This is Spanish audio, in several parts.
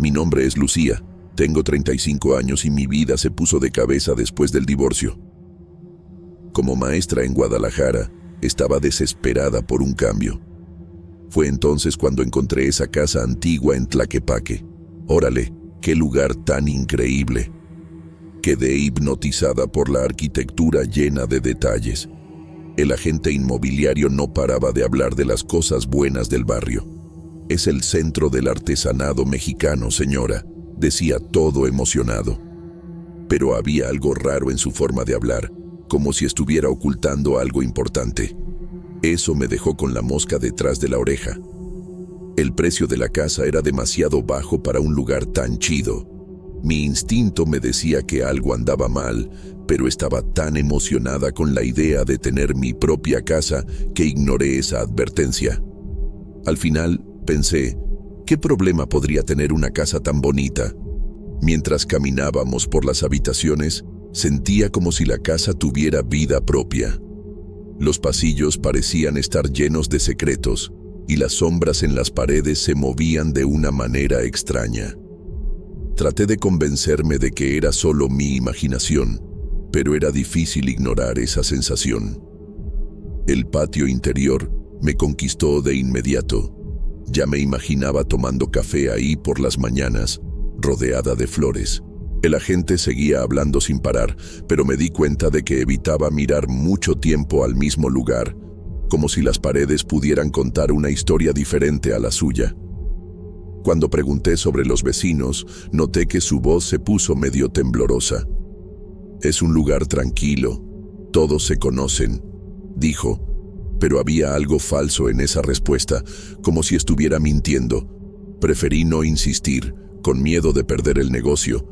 Mi nombre es Lucía. Tengo 35 años y mi vida se puso de cabeza después del divorcio. Como maestra en Guadalajara, estaba desesperada por un cambio. Fue entonces cuando encontré esa casa antigua en Tlaquepaque. Órale, qué lugar tan increíble. Quedé hipnotizada por la arquitectura llena de detalles. El agente inmobiliario no paraba de hablar de las cosas buenas del barrio. Es el centro del artesanado mexicano, señora, decía todo emocionado. Pero había algo raro en su forma de hablar, como si estuviera ocultando algo importante. Eso me dejó con la mosca detrás de la oreja. El precio de la casa era demasiado bajo para un lugar tan chido. Mi instinto me decía que algo andaba mal, pero estaba tan emocionada con la idea de tener mi propia casa que ignoré esa advertencia. Al final, pensé, ¿qué problema podría tener una casa tan bonita? Mientras caminábamos por las habitaciones, sentía como si la casa tuviera vida propia. Los pasillos parecían estar llenos de secretos, y las sombras en las paredes se movían de una manera extraña. Traté de convencerme de que era solo mi imaginación, pero era difícil ignorar esa sensación. El patio interior me conquistó de inmediato. Ya me imaginaba tomando café ahí por las mañanas, rodeada de flores. El agente seguía hablando sin parar, pero me di cuenta de que evitaba mirar mucho tiempo al mismo lugar, como si las paredes pudieran contar una historia diferente a la suya. Cuando pregunté sobre los vecinos, noté que su voz se puso medio temblorosa. «Es un lugar tranquilo, todos se conocen», dijo, pero había algo falso en esa respuesta, como si estuviera mintiendo. Preferí no insistir, con miedo de perder el negocio.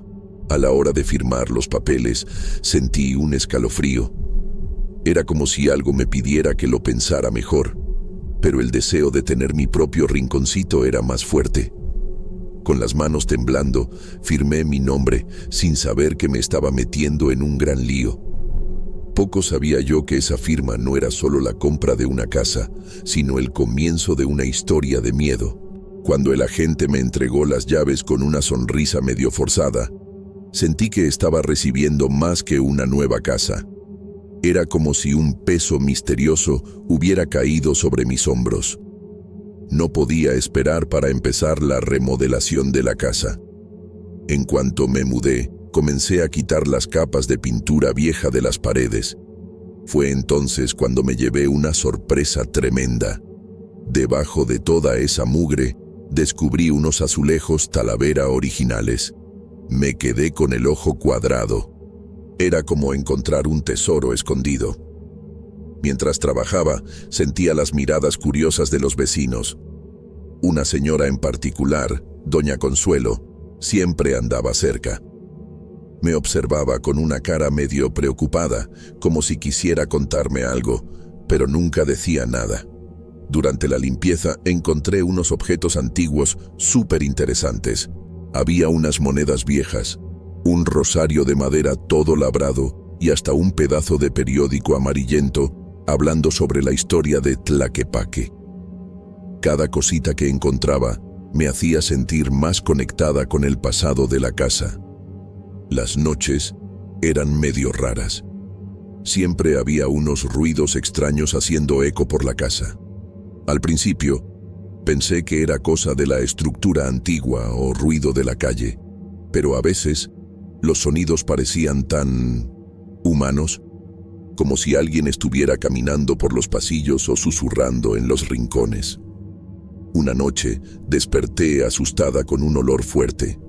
A la hora de firmar los papeles, sentí un escalofrío. Era como si algo me pidiera que lo pensara mejor, pero el deseo de tener mi propio rinconcito era más fuerte. Con las manos temblando, firmé mi nombre, sin saber que me estaba metiendo en un gran lío. Poco sabía yo que esa firma no era solo la compra de una casa, sino el comienzo de una historia de miedo. Cuando el agente me entregó las llaves con una sonrisa medio forzada, sentí que estaba recibiendo más que una nueva casa. Era como si un peso misterioso hubiera caído sobre mis hombros. No podía esperar para empezar la remodelación de la casa. En cuanto me mudé, comencé a quitar las capas de pintura vieja de las paredes. Fue entonces cuando me llevé una sorpresa tremenda. Debajo de toda esa mugre, descubrí unos azulejos Talavera originales. Me quedé con el ojo cuadrado. Era como encontrar un tesoro escondido. Mientras trabajaba, sentía las miradas curiosas de los vecinos. Una señora en particular, doña Consuelo, siempre andaba cerca. Me observaba con una cara medio preocupada, como si quisiera contarme algo, pero nunca decía nada. Durante la limpieza encontré unos objetos antiguos súper interesantes. Había unas monedas viejas, un rosario de madera todo labrado y hasta un pedazo de periódico amarillento hablando sobre la historia de Tlaquepaque. Cada cosita que encontraba me hacía sentir más conectada con el pasado de la casa. Las noches eran medio raras. Siempre había unos ruidos extraños haciendo eco por la casa. Al principio, pensé que era cosa de la estructura antigua o ruido de la calle, pero a veces los sonidos parecían tan humanos, como si alguien estuviera caminando por los pasillos o susurrando en los rincones. Una noche desperté asustada con un olor fuerte.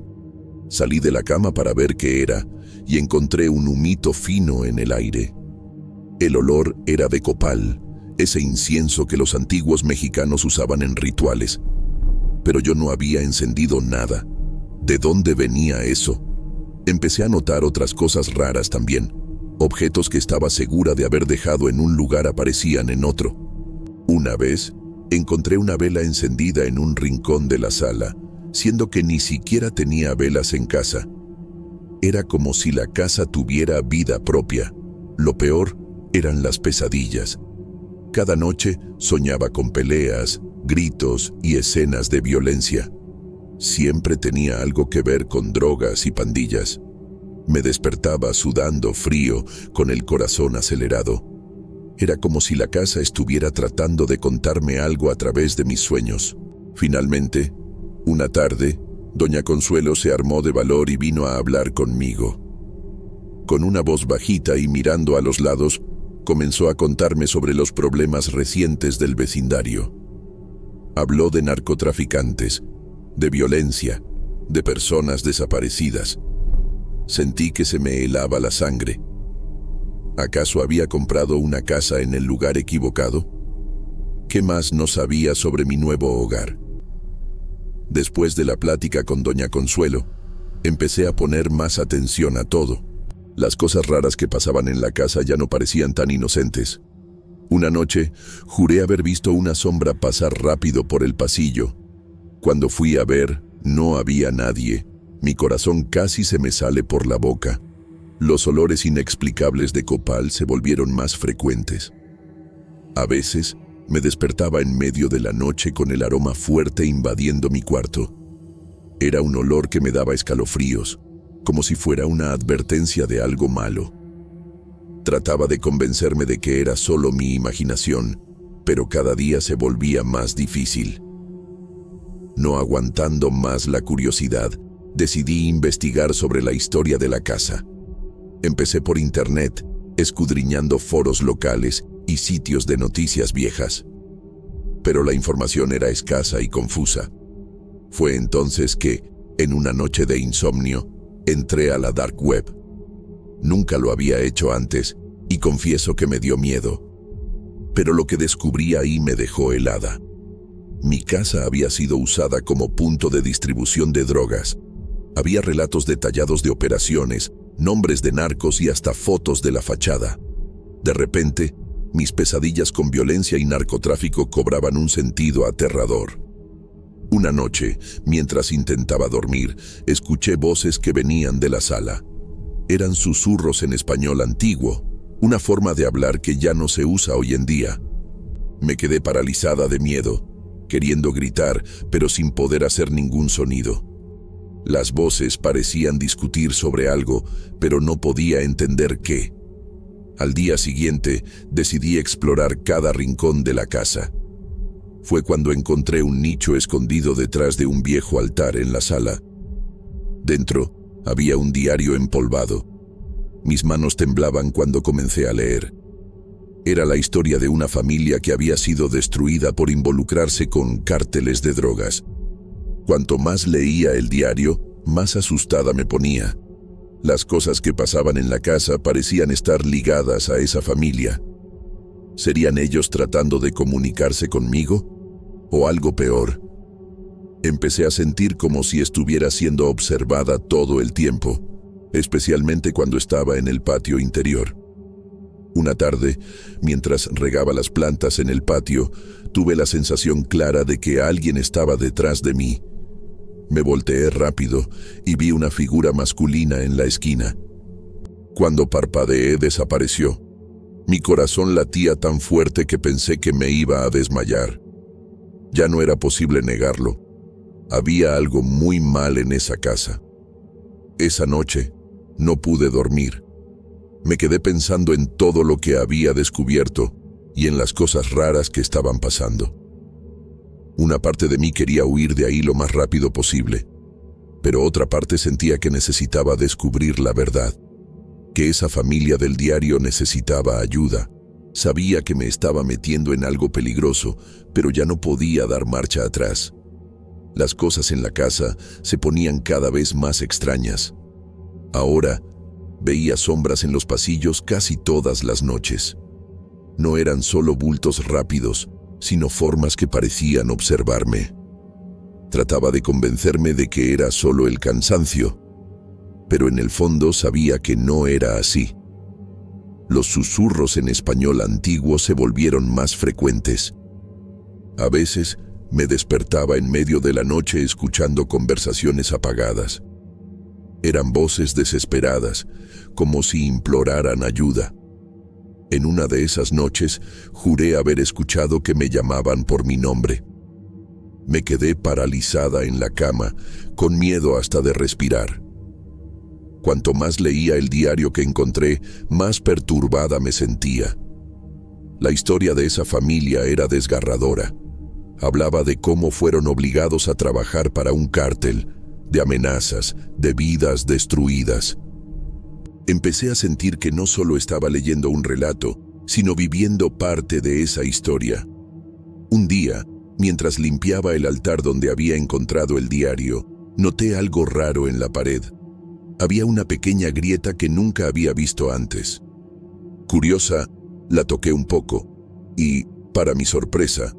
Salí de la cama para ver qué era y encontré un humito fino en el aire. El olor era de copal, ese incienso que los antiguos mexicanos usaban en rituales. Pero yo no había encendido nada. ¿De dónde venía eso? Empecé a notar otras cosas raras también. Objetos que estaba segura de haber dejado en un lugar aparecían en otro. Una vez, encontré una vela encendida en un rincón de la sala, siendo que ni siquiera tenía velas en casa. Era como si la casa tuviera vida propia. Lo peor eran las pesadillas. Cada noche soñaba con peleas, gritos y escenas de violencia. Siempre tenía algo que ver con drogas y pandillas. Me despertaba sudando frío, con el corazón acelerado. Era como si la casa estuviera tratando de contarme algo a través de mis sueños. Finalmente, una tarde, doña Consuelo se armó de valor y vino a hablar conmigo. Con una voz bajita y mirando a los lados, comenzó a contarme sobre los problemas recientes del vecindario. Habló de narcotraficantes, de violencia, de personas desaparecidas. Sentí que se me helaba la sangre. ¿Acaso había comprado una casa en el lugar equivocado? ¿Qué más no sabía sobre mi nuevo hogar? Después de la plática con doña Consuelo, empecé a poner más atención a todo. Las cosas raras que pasaban en la casa ya no parecían tan inocentes. Una noche, juré haber visto una sombra pasar rápido por el pasillo. Cuando fui a ver, no había nadie. Mi corazón casi se me sale por la boca. Los olores inexplicables de copal se volvieron más frecuentes. A veces, me despertaba en medio de la noche con el aroma fuerte invadiendo mi cuarto. Era un olor que me daba escalofríos, como si fuera una advertencia de algo malo. Trataba de convencerme de que era solo mi imaginación, pero cada día se volvía más difícil. No aguantando más la curiosidad, decidí investigar sobre la historia de la casa. Empecé por internet, escudriñando foros locales y sitios de noticias viejas. Pero la información era escasa y confusa. Fue entonces que, en una noche de insomnio, entré a la dark web. Nunca lo había hecho antes, y confieso que me dio miedo. Pero lo que descubrí ahí me dejó helada. Mi casa había sido usada como punto de distribución de drogas. Había relatos detallados de operaciones, nombres de narcos y hasta fotos de la fachada. De repente, mis pesadillas con violencia y narcotráfico cobraban un sentido aterrador. Una noche, mientras intentaba dormir, escuché voces que venían de la sala. Eran susurros en español antiguo, una forma de hablar que ya no se usa hoy en día. Me quedé paralizada de miedo, queriendo gritar, pero sin poder hacer ningún sonido. Las voces parecían discutir sobre algo, pero no podía entender qué. Al día siguiente, decidí explorar cada rincón de la casa. Fue cuando encontré un nicho escondido detrás de un viejo altar en la sala. Dentro había un diario empolvado. Mis manos temblaban cuando comencé a leer. Era la historia de una familia que había sido destruida por involucrarse con cárteles de drogas. Cuanto más leía el diario, más asustada me ponía. Las cosas que pasaban en la casa parecían estar ligadas a esa familia. ¿Serían ellos tratando de comunicarse conmigo? ¿O algo peor? Empecé a sentir como si estuviera siendo observada todo el tiempo, especialmente cuando estaba en el patio interior. Una tarde, mientras regaba las plantas en el patio, tuve la sensación clara de que alguien estaba detrás de mí. Me volteé rápido y vi una figura masculina en la esquina. Cuando parpadeé, desapareció. Mi corazón latía tan fuerte que pensé que me iba a desmayar. Ya no era posible negarlo. Había algo muy mal en esa casa. Esa noche, no pude dormir. Me quedé pensando en todo lo que había descubierto y en las cosas raras que estaban pasando. Una parte de mí quería huir de ahí lo más rápido posible, pero otra parte sentía que necesitaba descubrir la verdad, que esa familia del diario necesitaba ayuda. Sabía que me estaba metiendo en algo peligroso, pero ya no podía dar marcha atrás. Las cosas en la casa se ponían cada vez más extrañas. Ahora, veía sombras en los pasillos casi todas las noches. No eran solo bultos rápidos, sino formas que parecían observarme. Trataba de convencerme de que era solo el cansancio, pero en el fondo sabía que no era así. Los susurros en español antiguo se volvieron más frecuentes. A veces me despertaba en medio de la noche escuchando conversaciones apagadas. Eran voces desesperadas, como si imploraran ayuda. En una de esas noches, juré haber escuchado que me llamaban por mi nombre. Me quedé paralizada en la cama, con miedo hasta de respirar. Cuanto más leía el diario que encontré, más perturbada me sentía. La historia de esa familia era desgarradora. Hablaba de cómo fueron obligados a trabajar para un cártel, de amenazas, de vidas destruidas. Empecé a sentir que no solo estaba leyendo un relato, sino viviendo parte de esa historia. Un día, mientras limpiaba el altar donde había encontrado el diario, noté algo raro en la pared. Había una pequeña grieta que nunca había visto antes. Curiosa, la toqué un poco y, para mi sorpresa,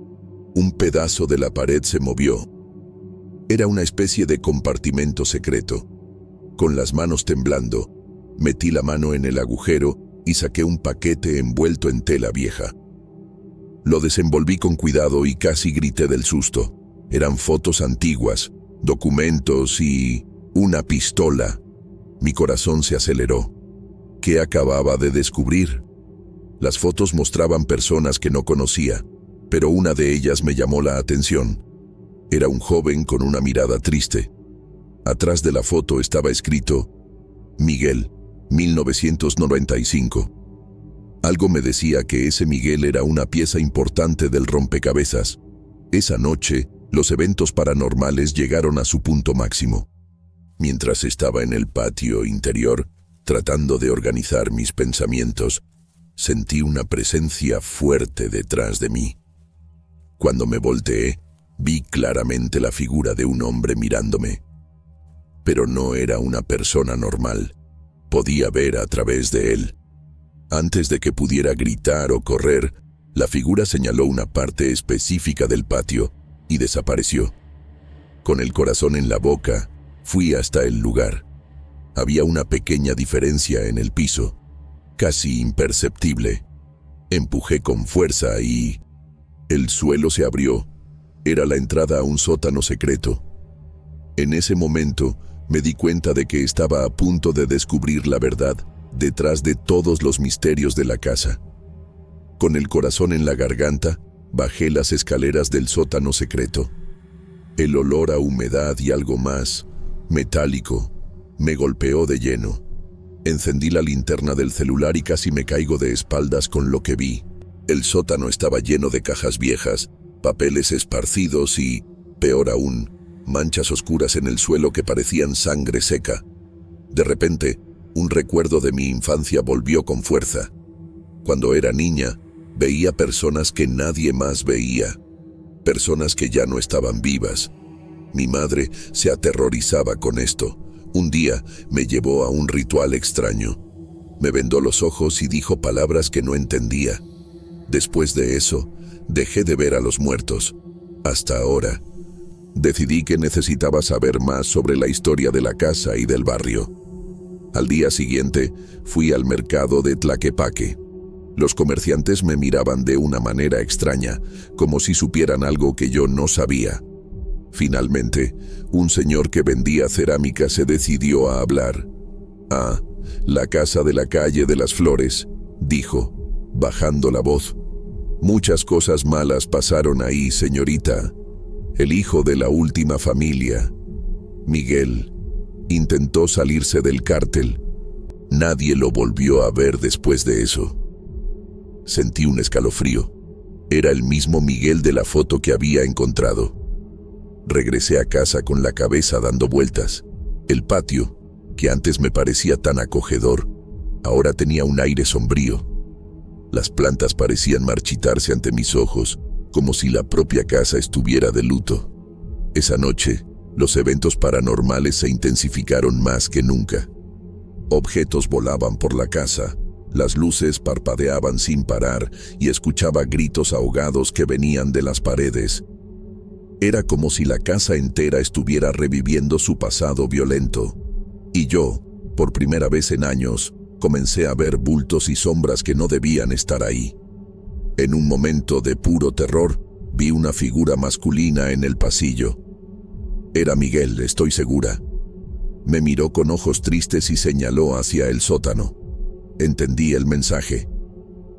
un pedazo de la pared se movió. Era una especie de compartimento secreto. Con las manos temblando, metí la mano en el agujero y saqué un paquete envuelto en tela vieja. Lo desenvolví con cuidado y casi grité del susto. Eran fotos antiguas, documentos y una pistola. Mi corazón se aceleró. ¿Qué acababa de descubrir? Las fotos mostraban personas que no conocía, pero una de ellas me llamó la atención. Era un joven con una mirada triste. Atrás de la foto estaba escrito Miguel, 1995. Algo me decía que ese Miguel era una pieza importante del rompecabezas. Esa noche, los eventos paranormales llegaron a su punto máximo. Mientras estaba en el patio interior, tratando de organizar mis pensamientos, sentí una presencia fuerte detrás de mí. Cuando me volteé, vi claramente la figura de un hombre mirándome. Pero no era una persona normal. Podía ver a través de él. Antes de que pudiera gritar o correr, la figura señaló una parte específica del patio y desapareció. Con el corazón en la boca, fui hasta el lugar. Había una pequeña diferencia en el piso, casi imperceptible. Empujé con fuerza y el suelo se abrió. Era la entrada a un sótano secreto. En ese momento, me di cuenta de que estaba a punto de descubrir la verdad detrás de todos los misterios de la casa. Con el corazón en la garganta, bajé las escaleras del sótano secreto. El olor a humedad y algo más, metálico, me golpeó de lleno. Encendí la linterna del celular y casi me caigo de espaldas con lo que vi. El sótano estaba lleno de cajas viejas, papeles esparcidos y, peor aún, manchas oscuras en el suelo que parecían sangre seca. De repente, un recuerdo de mi infancia volvió con fuerza. Cuando era niña, veía personas que nadie más veía, personas que ya no estaban vivas. Mi madre se aterrorizaba con esto. Un día me llevó a un ritual extraño. Me vendó los ojos y dijo palabras que no entendía. Después de eso, dejé de ver a los muertos. Hasta ahora, decidí que necesitaba saber más sobre la historia de la casa y del barrio. Al día siguiente, fui al mercado de Tlaquepaque. Los comerciantes me miraban de una manera extraña, como si supieran algo que yo no sabía. Finalmente, un señor que vendía cerámica se decidió a hablar. «Ah, la casa de la calle de las Flores», dijo, bajando la voz. «Muchas cosas malas pasaron ahí, señorita. El hijo de la última familia, Miguel, intentó salirse del cártel. Nadie lo volvió a ver después de eso». Sentí un escalofrío. Era el mismo Miguel de la foto que había encontrado. Regresé a casa con la cabeza dando vueltas. El patio, que antes me parecía tan acogedor, ahora tenía un aire sombrío. Las plantas parecían marchitarse ante mis ojos, como si la propia casa estuviera de luto. Esa noche, los eventos paranormales se intensificaron más que nunca. Objetos volaban por la casa, las luces parpadeaban sin parar y escuchaba gritos ahogados que venían de las paredes. Era como si la casa entera estuviera reviviendo su pasado violento. Y yo, por primera vez en años, comencé a ver bultos y sombras que no debían estar ahí. En un momento de puro terror, vi una figura masculina en el pasillo. Era Miguel, estoy segura. Me miró con ojos tristes y señaló hacia el sótano. Entendí el mensaje.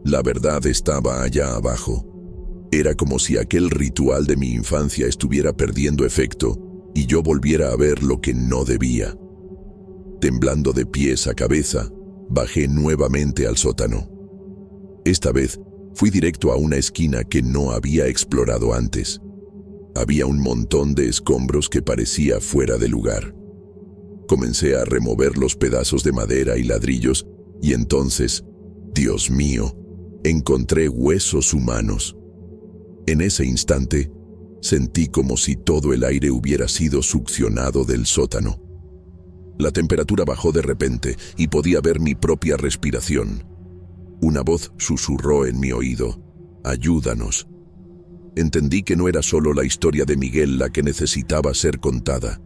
La verdad estaba allá abajo. Era como si aquel ritual de mi infancia estuviera perdiendo efecto y yo volviera a ver lo que no debía. Temblando de pies a cabeza, bajé nuevamente al sótano. Esta vez fui directo a una esquina que no había explorado antes. Había un montón de escombros que parecía fuera de lugar. Comencé a remover los pedazos de madera y ladrillos y entonces, Dios mío, encontré huesos humanos. En ese instante, sentí como si todo el aire hubiera sido succionado del sótano. La temperatura bajó de repente y podía ver mi propia respiración. Una voz susurró en mi oído: «Ayúdanos». Entendí que no era solo la historia de Miguel la que necesitaba ser contada.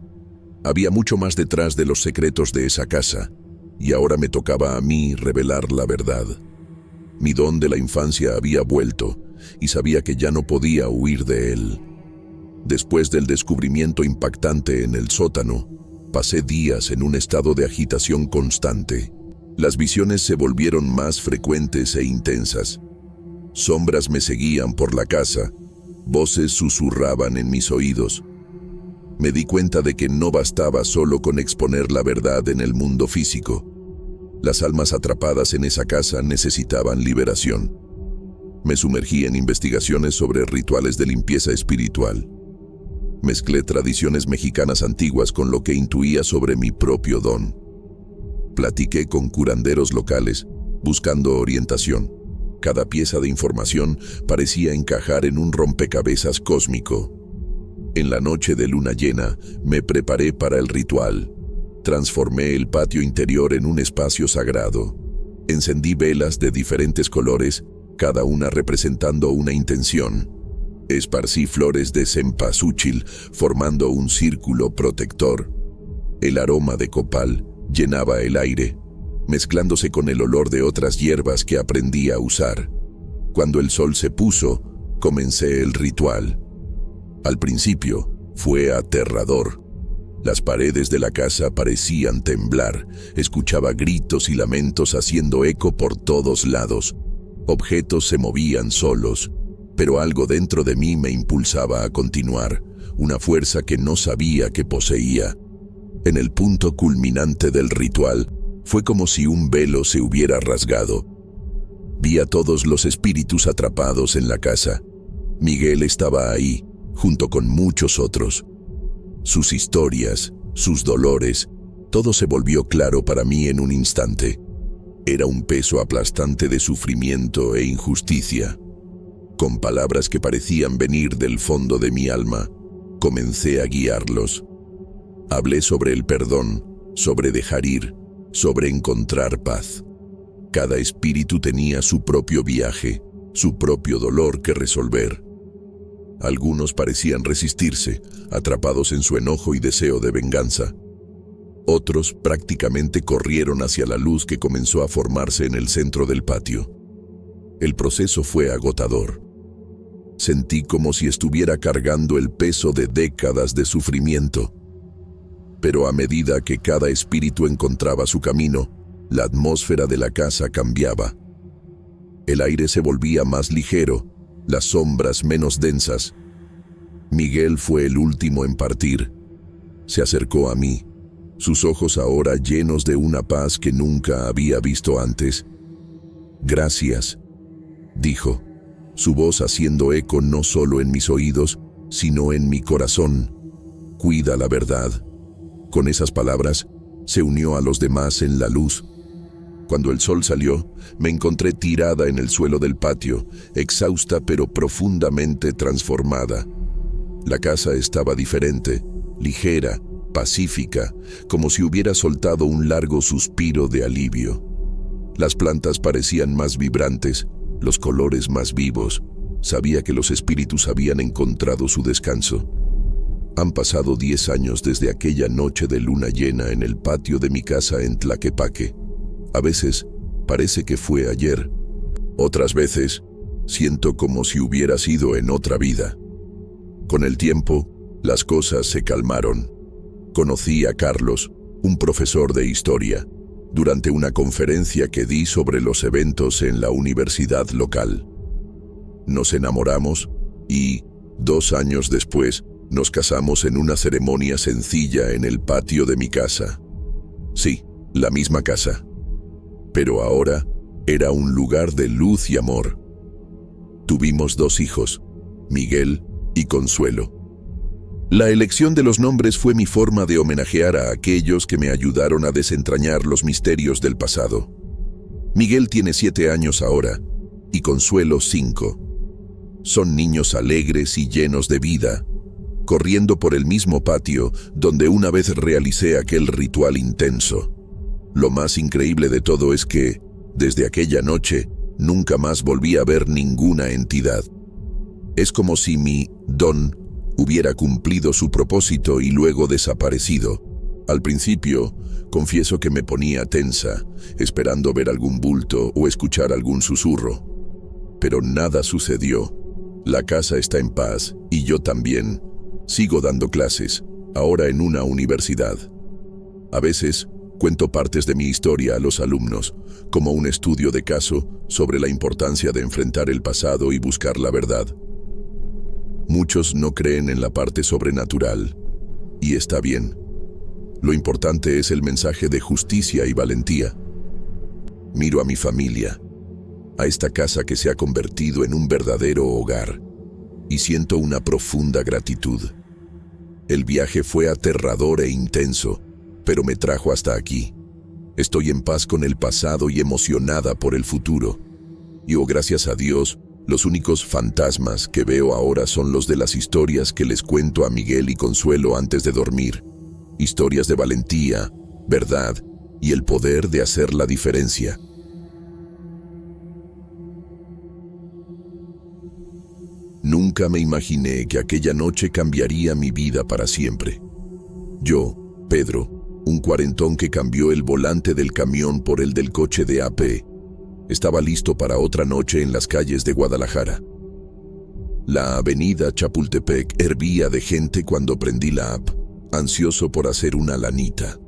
Había mucho más detrás de los secretos de esa casa, y ahora me tocaba a mí revelar la verdad. Mi don de la infancia había vuelto, y sabía que ya no podía huir de él. Después del descubrimiento impactante en el sótano, pasé días en un estado de agitación constante. Las visiones se volvieron más frecuentes e intensas. Sombras me seguían por la casa, voces susurraban en mis oídos. Me di cuenta de que no bastaba solo con exponer la verdad en el mundo físico. Las almas atrapadas en esa casa necesitaban liberación. Me sumergí en investigaciones sobre rituales de limpieza espiritual. Mezclé tradiciones mexicanas antiguas con lo que intuía sobre mi propio don. Platiqué con curanderos locales, buscando orientación. Cada pieza de información parecía encajar en un rompecabezas cósmico. En la noche de luna llena, me preparé para el ritual. Transformé el patio interior en un espacio sagrado. Encendí velas de diferentes colores, cada una representando una intención. Esparcí flores de cempasúchil, formando un círculo protector. El aroma de copal llenaba el aire, mezclándose con el olor de otras hierbas que aprendí a usar. Cuando el sol se puso, comencé el ritual. Al principio, fue aterrador. Las paredes de la casa parecían temblar, escuchaba gritos y lamentos haciendo eco por todos lados. Objetos se movían solos, pero algo dentro de mí me impulsaba a continuar, una fuerza que no sabía que poseía. En el punto culminante del ritual, fue como si un velo se hubiera rasgado. Vi a todos los espíritus atrapados en la casa. Miguel estaba ahí, junto con muchos otros. Sus historias, sus dolores, todo se volvió claro para mí en un instante. Era un peso aplastante de sufrimiento e injusticia. Con palabras que parecían venir del fondo de mi alma, comencé a guiarlos. Hablé sobre el perdón, sobre dejar ir, sobre encontrar paz. Cada espíritu tenía su propio viaje, su propio dolor que resolver. Algunos parecían resistirse, atrapados en su enojo y deseo de venganza. Otros prácticamente corrieron hacia la luz que comenzó a formarse en el centro del patio. El proceso fue agotador. Sentí como si estuviera cargando el peso de décadas de sufrimiento. Pero a medida que cada espíritu encontraba su camino, la atmósfera de la casa cambiaba. El aire se volvía más ligero, las sombras menos densas. Miguel fue el último en partir. Se acercó a mí, sus ojos ahora llenos de una paz que nunca había visto antes. «Gracias», dijo, su voz haciendo eco no solo en mis oídos, sino en mi corazón. «Cuida la verdad». Con esas palabras, se unió a los demás en la luz. Cuando el sol salió, me encontré tirada en el suelo del patio, exhausta pero profundamente transformada. La casa estaba diferente, ligera, pacífica, como si hubiera soltado un largo suspiro de alivio. Las plantas parecían más vibrantes, los colores más vivos. Sabía que los espíritus habían encontrado su descanso. Han pasado 10 años desde aquella noche de luna llena en el patio de mi casa en Tlaquepaque. A veces parece que fue ayer. Otras veces siento como si hubiera sido en otra vida. Con el tiempo, las cosas se calmaron. Conocí a Carlos, un profesor de historia, durante una conferencia que di sobre los eventos en la universidad local. Nos enamoramos Y, 2 años después, nos casamos en una ceremonia sencilla en el patio de mi casa. Sí, la misma casa. Pero ahora era un lugar de luz y amor. Tuvimos 2 hijos, Miguel y Consuelo. La elección de los nombres fue mi forma de homenajear a aquellos que me ayudaron a desentrañar los misterios del pasado. Miguel tiene 7 años ahora y Consuelo 5. Son niños alegres y llenos de vida, corriendo por el mismo patio donde una vez realicé aquel ritual intenso. Lo más increíble de todo es que, desde aquella noche, nunca más volví a ver ninguna entidad. Es como si mi don hubiera cumplido su propósito y luego desaparecido. Al principio, confieso que me ponía tensa, esperando ver algún bulto o escuchar algún susurro. Pero nada sucedió. La casa está en paz y yo también. Sigo dando clases, ahora en una universidad. A veces, cuento partes de mi historia a los alumnos, como un estudio de caso sobre la importancia de enfrentar el pasado y buscar la verdad. Muchos no creen en la parte sobrenatural, y está bien. Lo importante es el mensaje de justicia y valentía. Miro a mi familia, a esta casa que se ha convertido en un verdadero hogar, y siento una profunda gratitud. El viaje fue aterrador e intenso, pero me trajo hasta aquí. Estoy en paz con el pasado y emocionada por el futuro. Y gracias a Dios, los únicos fantasmas que veo ahora son los de las historias que les cuento a Miguel y Consuelo antes de dormir. Historias de valentía, verdad y el poder de hacer la diferencia. Nunca me imaginé que aquella noche cambiaría mi vida para siempre. Yo, Pedro, un cuarentón que cambió el volante del camión por el del coche de AP, estaba listo para otra noche en las calles de Guadalajara. La avenida Chapultepec hervía de gente cuando prendí la app, ansioso por hacer una lanita.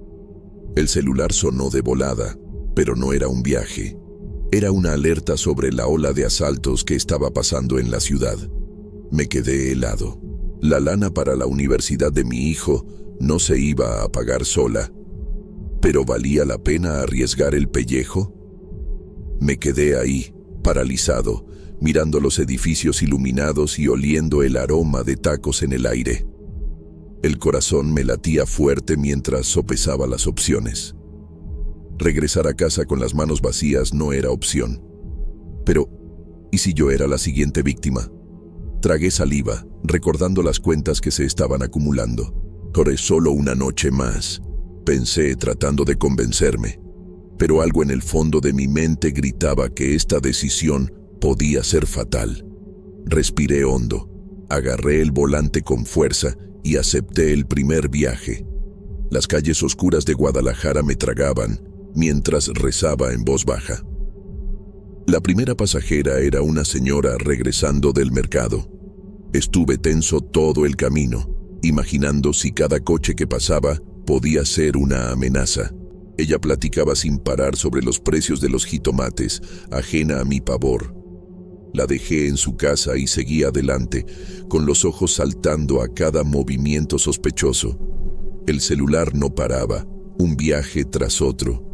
El celular sonó de volada, pero no era un viaje. Era una alerta sobre la ola de asaltos que estaba pasando en la ciudad. Me quedé helado. La lana para la universidad de mi hijo no se iba a pagar sola. ¿Pero valía la pena arriesgar el pellejo? Me quedé ahí, paralizado, mirando los edificios iluminados y oliendo el aroma de tacos en el aire. El corazón me latía fuerte mientras sopesaba las opciones. Regresar a casa con las manos vacías no era opción. Pero, ¿y si yo era la siguiente víctima? Tragué saliva, recordando las cuentas que se estaban acumulando. Corré solo una noche más, pensé tratando de convencerme. Pero algo en el fondo de mi mente gritaba que esta decisión podía ser fatal. Respiré hondo, agarré el volante con fuerza y acepté el primer viaje. Las calles oscuras de Guadalajara me tragaban mientras rezaba en voz baja. La primera pasajera era una señora regresando del mercado. Estuve tenso todo el camino, imaginando si cada coche que pasaba podía ser una amenaza. Ella platicaba sin parar sobre los precios de los jitomates, ajena a mi pavor. La dejé en su casa y seguí adelante, con los ojos saltando a cada movimiento sospechoso. El celular no paraba, un viaje tras otro.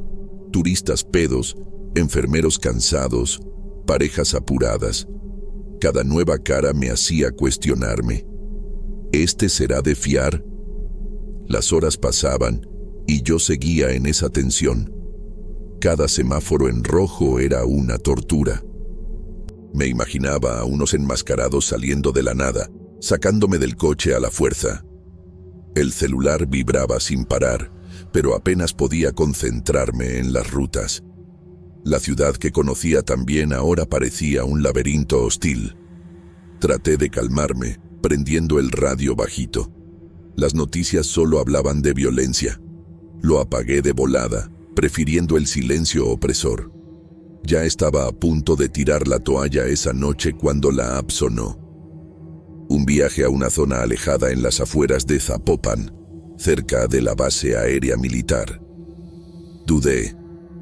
Turistas pedos, enfermeros cansados, parejas apuradas. Cada nueva cara me hacía cuestionarme. ¿Este será de fiar? Las horas pasaban y yo seguía en esa tensión. Cada semáforo en rojo era una tortura. Me imaginaba a unos enmascarados saliendo de la nada, sacándome del coche a la fuerza. El celular vibraba sin parar, pero apenas podía concentrarme en las rutas. La ciudad que conocía tan bien ahora parecía un laberinto hostil. Traté de calmarme, prendiendo el radio bajito. Las noticias solo hablaban de violencia. Lo apagué de volada, prefiriendo el silencio opresor. Ya estaba a punto de tirar la toalla esa noche cuando la app sonó. Un viaje a una zona alejada en las afueras de Zapopan, cerca de la base aérea militar. Dudé.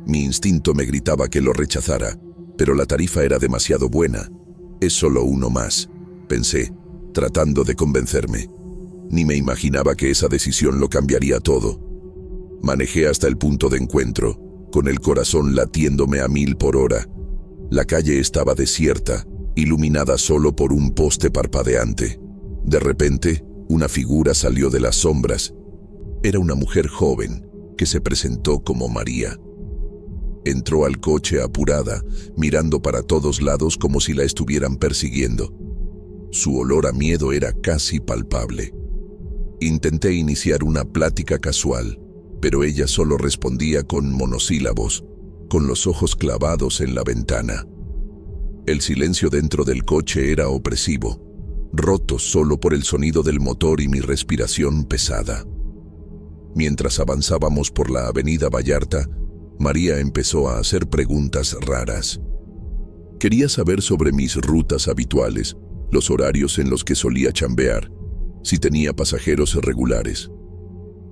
Mi instinto me gritaba que lo rechazara, pero la tarifa era demasiado buena. Es solo uno más. pensé, tratando de convencerme. Ni me imaginaba que esa decisión lo cambiaría todo. Manejé hasta el punto de encuentro, con el corazón latiéndome a 1000 por hora. La calle estaba desierta, iluminada solo por un poste parpadeante. De repente, una figura salió de las sombras. Era una mujer joven, que se presentó como María. Entró al coche apurada, mirando para todos lados como si la estuvieran persiguiendo. Su olor a miedo era casi palpable. Intenté iniciar una plática casual, pero ella solo respondía con monosílabos, con los ojos clavados en la ventana. El silencio dentro del coche era opresivo, roto solo por el sonido del motor y mi respiración pesada. Mientras avanzábamos por la avenida Vallarta, María empezó a hacer preguntas raras. Quería saber sobre mis rutas habituales, los horarios en los que solía chambear, si tenía pasajeros regulares.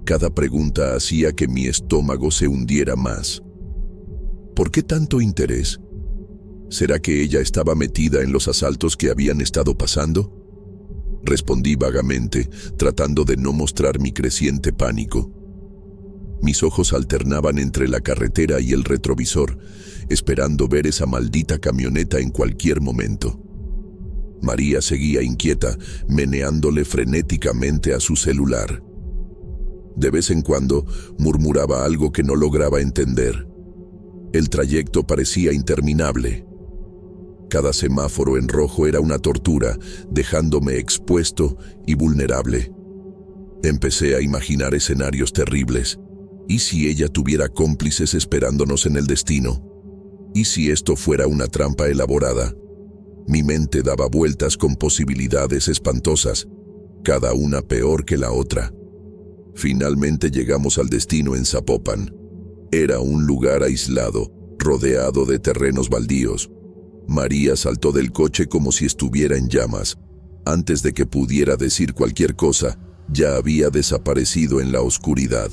Cada pregunta hacía que mi estómago se hundiera más. ¿Por qué tanto interés? ¿Será que ella estaba metida en los asaltos que habían estado pasando? Respondí vagamente, tratando de no mostrar mi creciente pánico. Mis ojos alternaban entre la carretera y el retrovisor, esperando ver esa maldita camioneta en cualquier momento. María seguía inquieta, meneándole frenéticamente a su celular. De vez en cuando murmuraba algo que no lograba entender. El trayecto parecía interminable. Cada semáforo en rojo era una tortura, dejándome expuesto y vulnerable. Empecé a imaginar escenarios terribles. ¿Y si ella tuviera cómplices esperándonos en el destino? ¿Y si esto fuera una trampa elaborada? Mi mente daba vueltas con posibilidades espantosas, cada una peor que la otra. Finalmente llegamos al destino en Zapopan. Era un lugar aislado, rodeado de terrenos baldíos. María saltó del coche como si estuviera en llamas. Antes de que pudiera decir cualquier cosa, ya había desaparecido en la oscuridad.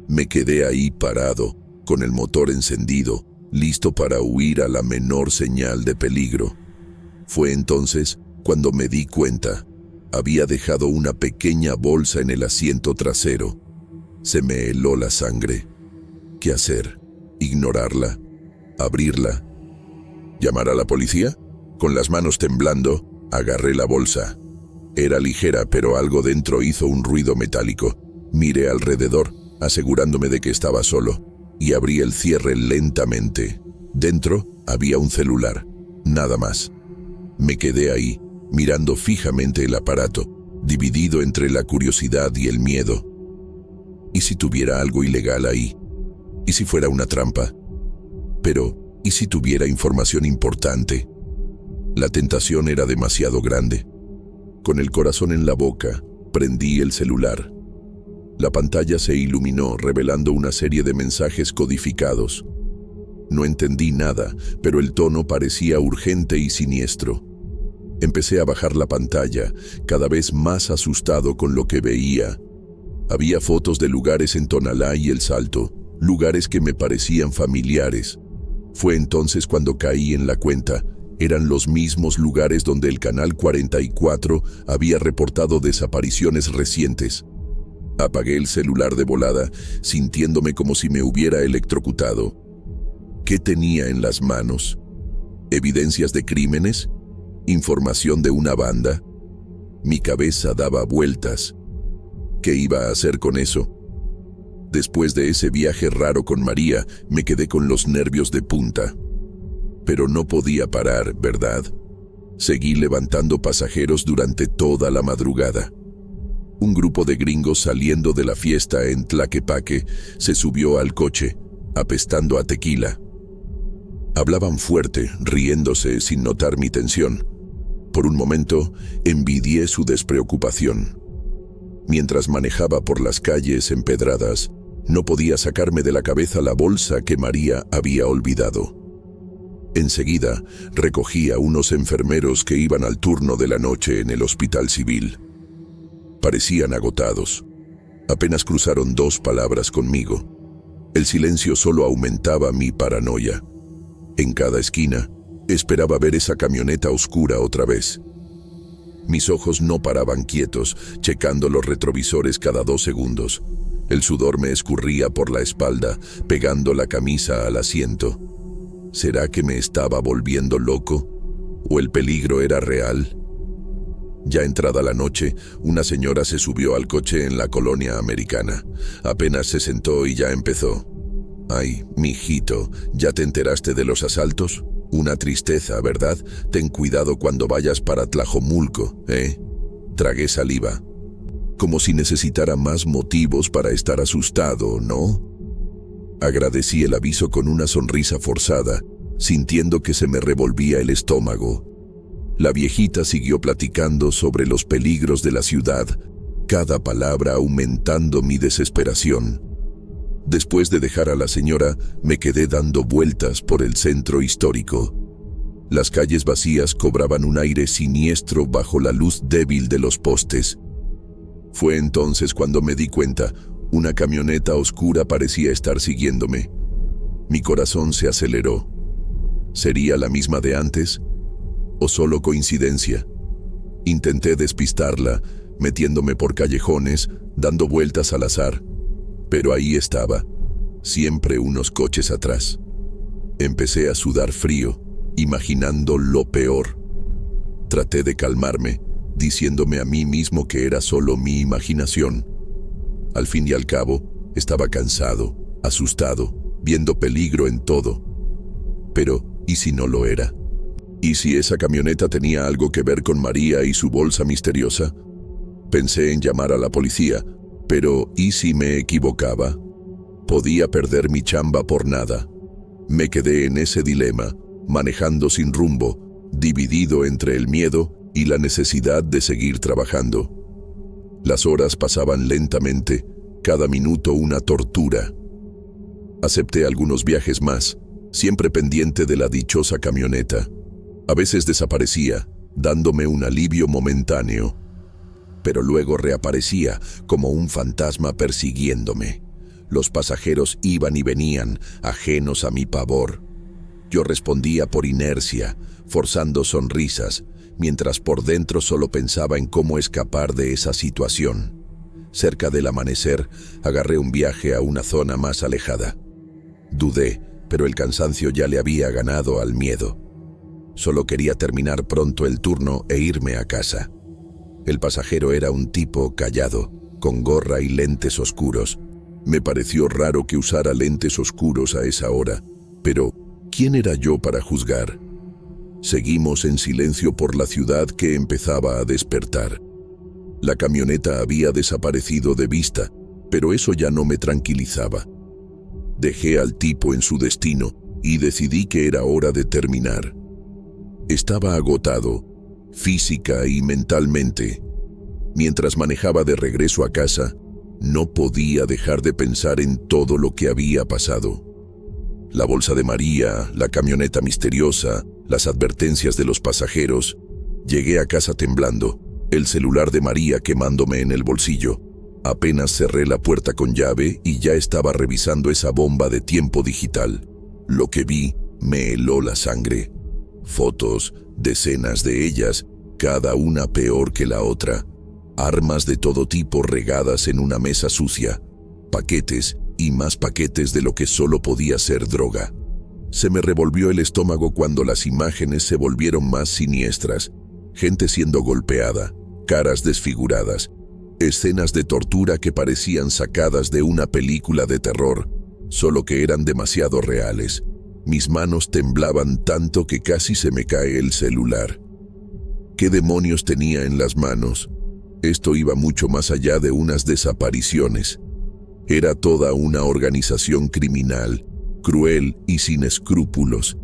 Me quedé ahí parado, con el motor encendido, listo para huir a la menor señal de peligro. Fue entonces cuando me di cuenta. Había dejado una pequeña bolsa en el asiento trasero. Se me heló la sangre. ¿Qué hacer? ¿Ignorarla? ¿Abrirla? ¿Llamar a la policía? Con las manos temblando, agarré la bolsa. Era ligera, pero algo dentro hizo un ruido metálico. Miré alrededor, asegurándome de que estaba solo, y abrí el cierre lentamente. Dentro había un celular, nada más. Me quedé ahí, mirando fijamente el aparato, dividido entre la curiosidad y el miedo. ¿Y si tuviera algo ilegal ahí? ¿Y si fuera una trampa? Pero, ¿y si tuviera información importante? La tentación era demasiado grande. Con el corazón en la boca, prendí el celular. La pantalla se iluminó, revelando una serie de mensajes codificados. No entendí nada, pero el tono parecía urgente y siniestro. Empecé a bajar la pantalla, cada vez más asustado con lo que veía. Había fotos de lugares en Tonalá y El Salto, lugares que me parecían familiares. Fue entonces cuando caí en la cuenta. Eran los mismos lugares donde el Canal 44 había reportado desapariciones recientes. Apagué el celular de volada, sintiéndome como si me hubiera electrocutado. ¿Qué tenía en las manos? ¿Evidencias de crímenes? ¿Información de una banda? Mi cabeza daba vueltas. ¿Qué iba a hacer con eso? Después de ese viaje raro con María, me quedé con los nervios de punta. Pero no podía parar, ¿verdad? Seguí levantando pasajeros durante toda la madrugada. Un grupo de gringos saliendo de la fiesta en Tlaquepaque se subió al coche, apestando a tequila. Hablaban fuerte, riéndose sin notar mi tensión. Por un momento, envidié su despreocupación. Mientras manejaba por las calles empedradas, no podía sacarme de la cabeza la bolsa que María había olvidado. Enseguida, recogí a unos enfermeros que iban al turno de la noche en el hospital civil. Parecían agotados. Apenas cruzaron 2 palabras conmigo. El silencio solo aumentaba mi paranoia. En cada esquina, esperaba ver esa camioneta oscura otra vez. Mis ojos no paraban quietos, checando los retrovisores cada 2 segundos. El sudor me escurría por la espalda, pegando la camisa al asiento. ¿Será que me estaba volviendo loco? ¿O el peligro era real? Ya entrada la noche, una señora se subió al coche en la colonia americana. Apenas se sentó y ya empezó. «Ay, mijito, ¿ya te enteraste de los asaltos? Una tristeza, ¿verdad? Ten cuidado cuando vayas para Tlajomulco, ¿eh?» Tragué saliva. Como si necesitara más motivos para estar asustado, ¿no? Agradecí el aviso con una sonrisa forzada, sintiendo que se me revolvía el estómago. La viejita siguió platicando sobre los peligros de la ciudad, cada palabra aumentando mi desesperación. Después de dejar a la señora, me quedé dando vueltas por el centro histórico. Las calles vacías cobraban un aire siniestro bajo la luz débil de los postes. Fue entonces cuando me di cuenta, una camioneta oscura parecía estar siguiéndome. Mi corazón se aceleró. ¿Sería la misma de antes? ¿O solo coincidencia? Intenté despistarla, metiéndome por callejones, dando vueltas al azar. Pero ahí estaba, siempre unos coches atrás. Empecé a sudar frío, imaginando lo peor. Traté de calmarme, diciéndome a mí mismo que era solo mi imaginación. Al fin y al cabo, estaba cansado, asustado, viendo peligro en todo. Pero, ¿y si no lo era? ¿Y si esa camioneta tenía algo que ver con María y su bolsa misteriosa? Pensé en llamar a la policía, pero ¿y si me equivocaba? Podía perder mi chamba por nada. Me quedé en ese dilema, manejando sin rumbo, dividido entre el miedo y la necesidad de seguir trabajando. Las horas pasaban lentamente, cada minuto una tortura. Acepté algunos viajes más, siempre pendiente de la dichosa camioneta. A veces desaparecía, dándome un alivio momentáneo, pero luego reaparecía como un fantasma persiguiéndome. Los pasajeros iban y venían, ajenos a mi pavor. Yo respondía por inercia, forzando sonrisas, mientras por dentro solo pensaba en cómo escapar de esa situación. Cerca del amanecer, agarré un viaje a una zona más alejada. Dudé, pero el cansancio ya le había ganado al miedo. Solo quería terminar pronto el turno e irme a casa. El pasajero era un tipo callado, con gorra y lentes oscuros. Me pareció raro que usara lentes oscuros a esa hora, pero ¿quién era yo para juzgar? Seguimos en silencio por la ciudad que empezaba a despertar. La camioneta había desaparecido de vista, pero eso ya no me tranquilizaba. Dejé al tipo en su destino y decidí que era hora de terminar. Estaba agotado, física y mentalmente. Mientras manejaba de regreso a casa, no podía dejar de pensar en todo lo que había pasado. La bolsa de María, la camioneta misteriosa, las advertencias de los pasajeros. Llegué a casa temblando, el celular de María quemándome en el bolsillo. Apenas cerré la puerta con llave y ya estaba revisando esa bomba de tiempo digital. Lo que vi me heló la sangre. Fotos, decenas de ellas, cada una peor que la otra. Armas de todo tipo regadas en una mesa sucia. Paquetes y más paquetes de lo que solo podía ser droga. Se me revolvió el estómago cuando las imágenes se volvieron más siniestras. Gente siendo golpeada, caras desfiguradas, escenas de tortura que parecían sacadas de una película de terror, solo que eran demasiado reales. Mis manos temblaban tanto que casi se me cae el celular. ¿Qué demonios tenía en las manos? Esto iba mucho más allá de unas desapariciones. Era toda una organización criminal, cruel y sin escrúpulos.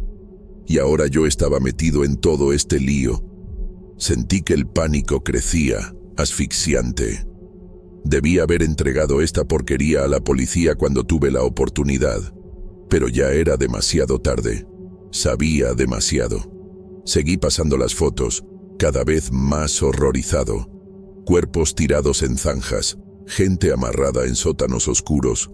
Y ahora yo estaba metido en todo este lío. Sentí que el pánico crecía, asfixiante. Debí haber entregado esta porquería a la policía cuando tuve la oportunidad. Pero ya era demasiado tarde. Sabía demasiado. Seguí pasando las fotos, cada vez más horrorizado. Cuerpos tirados en zanjas, gente amarrada en sótanos oscuros.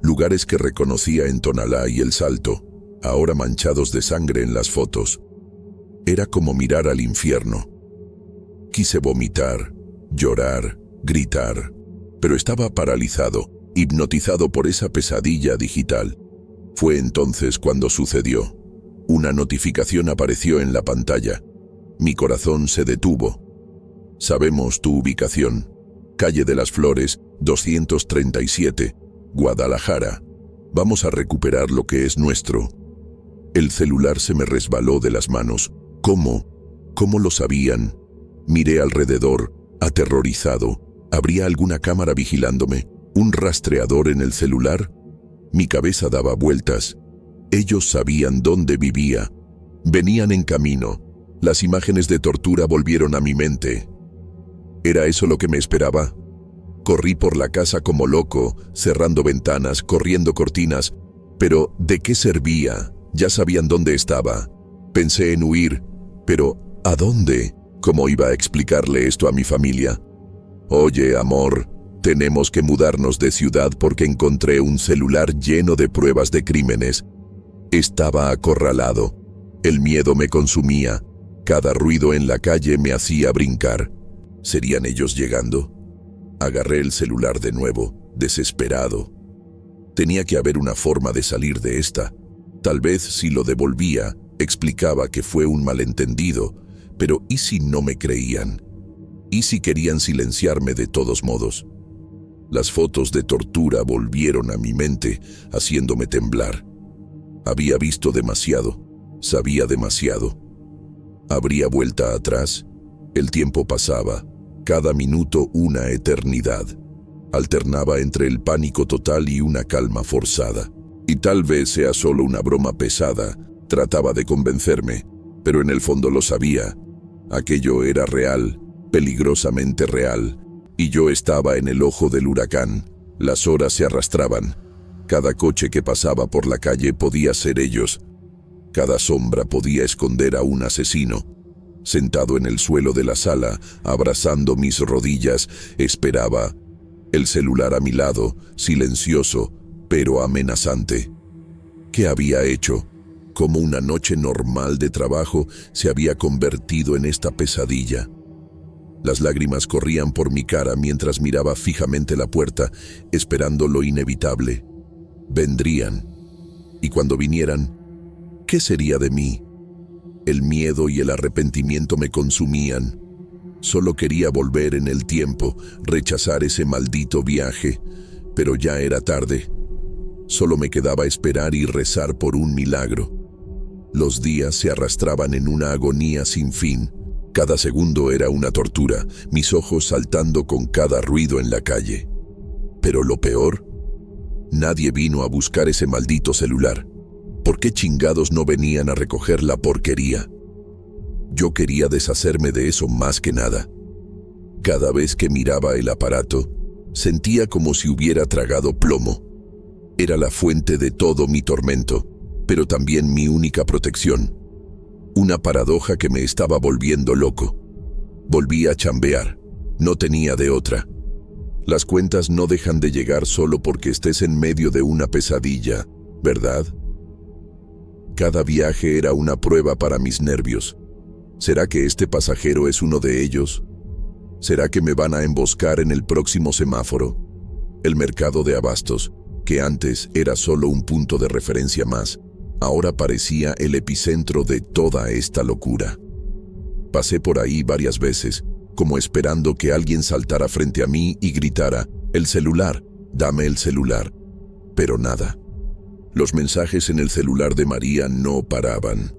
Lugares que reconocía en Tonalá y El Salto, ahora manchados de sangre en las fotos. Era como mirar al infierno. Quise vomitar, llorar, gritar, pero estaba paralizado, hipnotizado por esa pesadilla digital. Fue entonces cuando sucedió. Una notificación apareció en la pantalla. Mi corazón se detuvo. Sabemos tu ubicación. Calle de las Flores, 237, Guadalajara. Vamos a recuperar lo que es nuestro. El celular se me resbaló de las manos. ¿Cómo? ¿Cómo lo sabían? Miré alrededor, aterrorizado. ¿Habría alguna cámara vigilándome? ¿Un rastreador en el celular? Mi cabeza daba vueltas. Ellos sabían dónde vivía. Venían en camino. Las imágenes de tortura volvieron a mi mente. ¿Era eso lo que me esperaba? Corrí por la casa como loco, cerrando ventanas, corriendo cortinas. Pero, ¿de qué servía? Ya sabían dónde estaba. Pensé en huir. Pero, ¿a dónde? ¿Cómo iba a explicarle esto a mi familia? Oye, amor, tenemos que mudarnos de ciudad porque encontré un celular lleno de pruebas de crímenes. Estaba acorralado. El miedo me consumía. Cada ruido en la calle me hacía brincar. ¿Serían ellos llegando? Agarré el celular de nuevo, desesperado. Tenía que haber una forma de salir de esta. Tal vez si lo devolvía, explicaba que fue un malentendido, pero ¿y si no me creían? ¿Y si querían silenciarme de todos modos? Las fotos de tortura volvieron a mi mente, haciéndome temblar. Había visto demasiado, sabía demasiado. ¿Habría vuelta atrás? El tiempo pasaba, cada minuto una eternidad. Alternaba entre el pánico total y una calma forzada. Y tal vez sea solo una broma pesada, trataba de convencerme, pero en el fondo lo sabía. Aquello era real, peligrosamente real, y yo estaba en el ojo del huracán. Las horas se arrastraban. Cada coche que pasaba por la calle podía ser ellos. Cada sombra podía esconder a un asesino. Sentado en el suelo de la sala, abrazando mis rodillas, esperaba. El celular a mi lado, silencioso, pero amenazante. ¿Qué había hecho? Como una noche normal de trabajo se había convertido en esta pesadilla. Las lágrimas corrían por mi cara mientras miraba fijamente la puerta, esperando lo inevitable. Vendrían. Y cuando vinieran, ¿qué sería de mí? El miedo y el arrepentimiento me consumían. Solo quería volver en el tiempo, rechazar ese maldito viaje, pero ya era tarde. Solo me quedaba esperar y rezar por un milagro. Los días se arrastraban en una agonía sin fin. Cada segundo era una tortura, mis ojos saltando con cada ruido en la calle. Pero lo peor, nadie vino a buscar ese maldito celular. ¿Por qué chingados no venían a recoger la porquería? Yo quería deshacerme de eso más que nada. Cada vez que miraba el aparato, sentía como si hubiera tragado plomo. Era la fuente de todo mi tormento, pero también mi única protección. Una paradoja que me estaba volviendo loco. Volví a chambear. No tenía de otra. Las cuentas no dejan de llegar solo porque estés en medio de una pesadilla, ¿verdad? Cada viaje era una prueba para mis nervios. ¿Será que este pasajero es uno de ellos? ¿Será que me van a emboscar en el próximo semáforo? El mercado de abastos, que antes era solo un punto de referencia más, ahora parecía el epicentro de toda esta locura. Pasé por ahí varias veces, como esperando que alguien saltara frente a mí y gritara, «El celular, dame el celular». Pero nada. Los mensajes en el celular de María no paraban.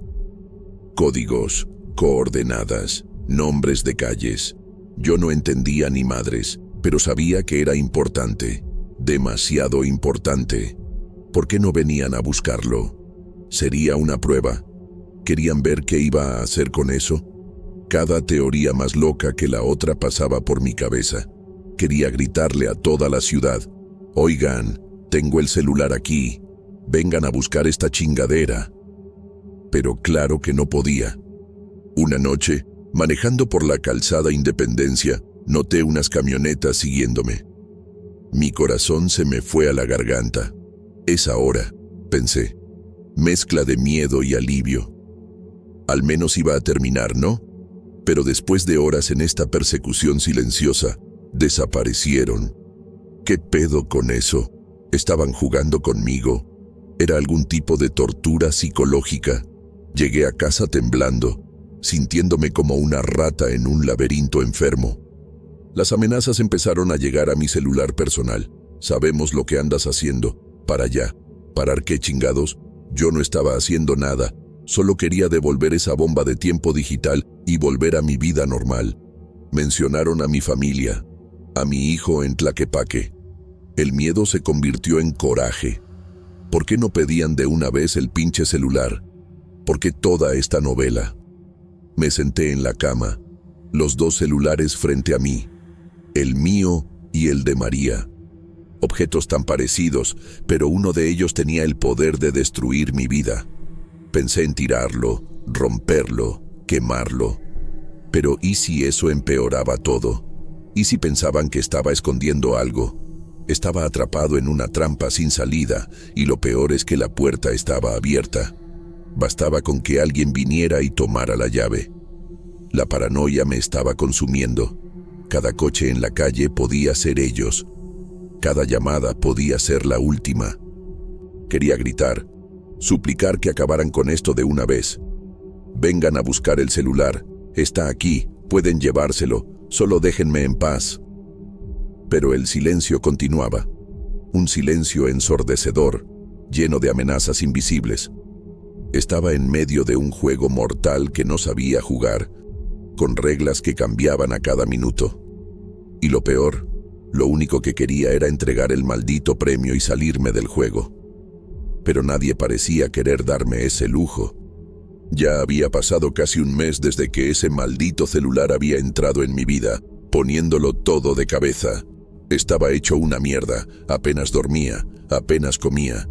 Códigos, coordenadas, nombres de calles. Yo no entendía ni madres, pero sabía que era importante, demasiado importante. ¿Por qué no venían a buscarlo? ¿Sería una prueba? ¿Querían ver qué iba a hacer con eso? Cada teoría más loca que la otra pasaba por mi cabeza. Quería gritarle a toda la ciudad, «Oigan, tengo el celular aquí, vengan a buscar esta chingadera». Pero claro que no podía. Una noche, manejando por la calzada Independencia, noté unas camionetas siguiéndome. Mi corazón se me fue a la garganta. «Es ahora», pensé. Mezcla de miedo y alivio. Al menos iba a terminar, ¿no? Pero después de horas en esta persecución silenciosa, desaparecieron. ¿Qué pedo con eso? ¿Estaban jugando conmigo? ¿Era algún tipo de tortura psicológica? Llegué a casa temblando, sintiéndome como una rata en un laberinto enfermo. Las amenazas empezaron a llegar a mi celular personal. Sabemos lo que andas haciendo. Para allá. ¿Parar qué chingados? Yo no estaba haciendo nada. Solo quería devolver esa bomba de tiempo digital y volver a mi vida normal. Mencionaron a mi familia, a mi hijo en Tlaquepaque. El miedo se convirtió en coraje. ¿Por qué no pedían de una vez el pinche celular? ¿Por qué toda esta novela? Me senté en la cama, los dos celulares frente a mí, el mío y el de María. Objetos tan parecidos, pero uno de ellos tenía el poder de destruir mi vida. Pensé en tirarlo, romperlo, quemarlo. Pero ¿y si eso empeoraba todo? ¿Y si pensaban que estaba escondiendo algo? Estaba atrapado en una trampa sin salida, y lo peor es que la puerta estaba abierta. Bastaba con que alguien viniera y tomara la llave. La paranoia me estaba consumiendo. Cada coche en la calle podía ser ellos. Cada llamada podía ser la última. Quería gritar, suplicar que acabaran con esto de una vez. Vengan a buscar el celular. Está aquí, pueden llevárselo. Solo déjenme en paz. Pero el silencio continuaba. Un silencio ensordecedor, lleno de amenazas invisibles. Estaba en medio de un juego mortal que no sabía jugar, con reglas que cambiaban a cada minuto. Y lo peor, lo único que quería era entregar el maldito premio y salirme del juego. Pero nadie parecía querer darme ese lujo. Ya había pasado casi un mes desde que ese maldito celular había entrado en mi vida, poniéndolo todo de cabeza. Estaba hecho una mierda, apenas dormía, apenas comía.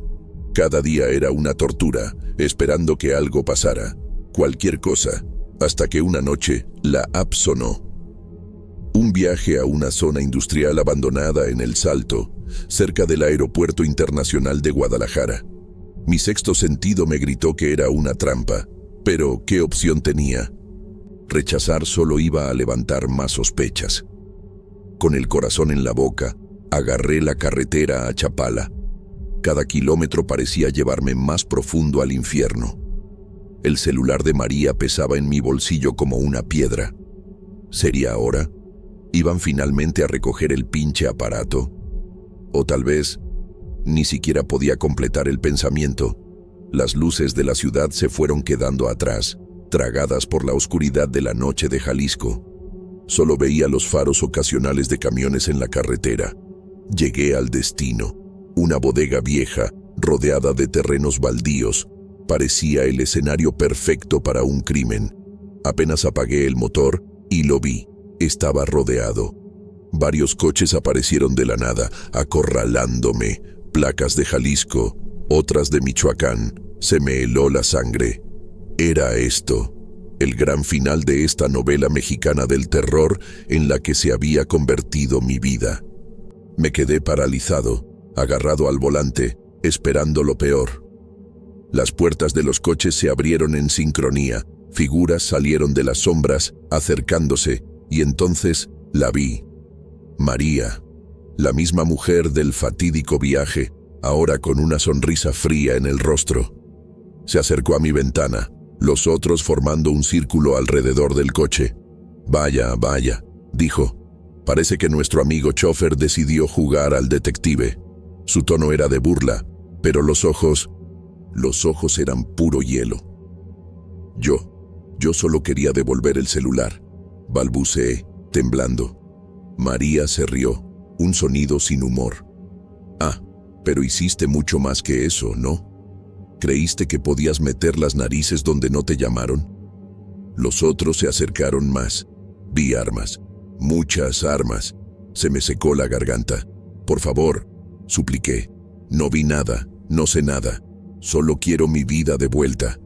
Cada día era una tortura, esperando que algo pasara, cualquier cosa, hasta que una noche la app sonó. Un viaje a una zona industrial abandonada en El Salto, cerca del Aeropuerto Internacional de Guadalajara. Mi sexto sentido me gritó que era una trampa, pero ¿qué opción tenía? Rechazar solo iba a levantar más sospechas. Con el corazón en la boca, agarré la carretera a Chapala. Cada kilómetro parecía llevarme más profundo al infierno. El celular de María pesaba en mi bolsillo como una piedra. ¿Sería ahora? ¿Iban finalmente a recoger el pinche aparato? O tal vez, ni siquiera podía completar el pensamiento. Las luces de la ciudad se fueron quedando atrás, tragadas por la oscuridad de la noche de Jalisco. Solo veía los faros ocasionales de camiones en la carretera. Llegué al destino. Una bodega vieja, rodeada de terrenos baldíos, parecía el escenario perfecto para un crimen. Apenas apagué el motor y lo vi. Estaba rodeado. Varios coches aparecieron de la nada, acorralándome. Placas de Jalisco, otras de Michoacán. Se me heló la sangre. Era esto, el gran final de esta novela mexicana del terror en la que se había convertido mi vida. Me quedé paralizado, agarrado al volante, esperando lo peor. Las puertas de los coches se abrieron en sincronía, figuras salieron de las sombras, acercándose, y entonces la vi. María, la misma mujer del fatídico viaje, ahora con una sonrisa fría en el rostro. Se acercó a mi ventana, los otros formando un círculo alrededor del coche. «Vaya, vaya», dijo. «Parece que nuestro amigo chofer decidió jugar al detective». Su tono era de burla, pero los ojos eran puro hielo. Yo solo quería devolver el celular. Balbuceé, temblando. María se rió, un sonido sin humor. «Ah, pero hiciste mucho más que eso, ¿no? ¿Creíste que podías meter las narices donde no te llamaron?» Los otros se acercaron más. Vi armas, muchas armas. Se me secó la garganta. «Por favor», supliqué. «No vi nada, no sé nada. Solo quiero mi vida de vuelta».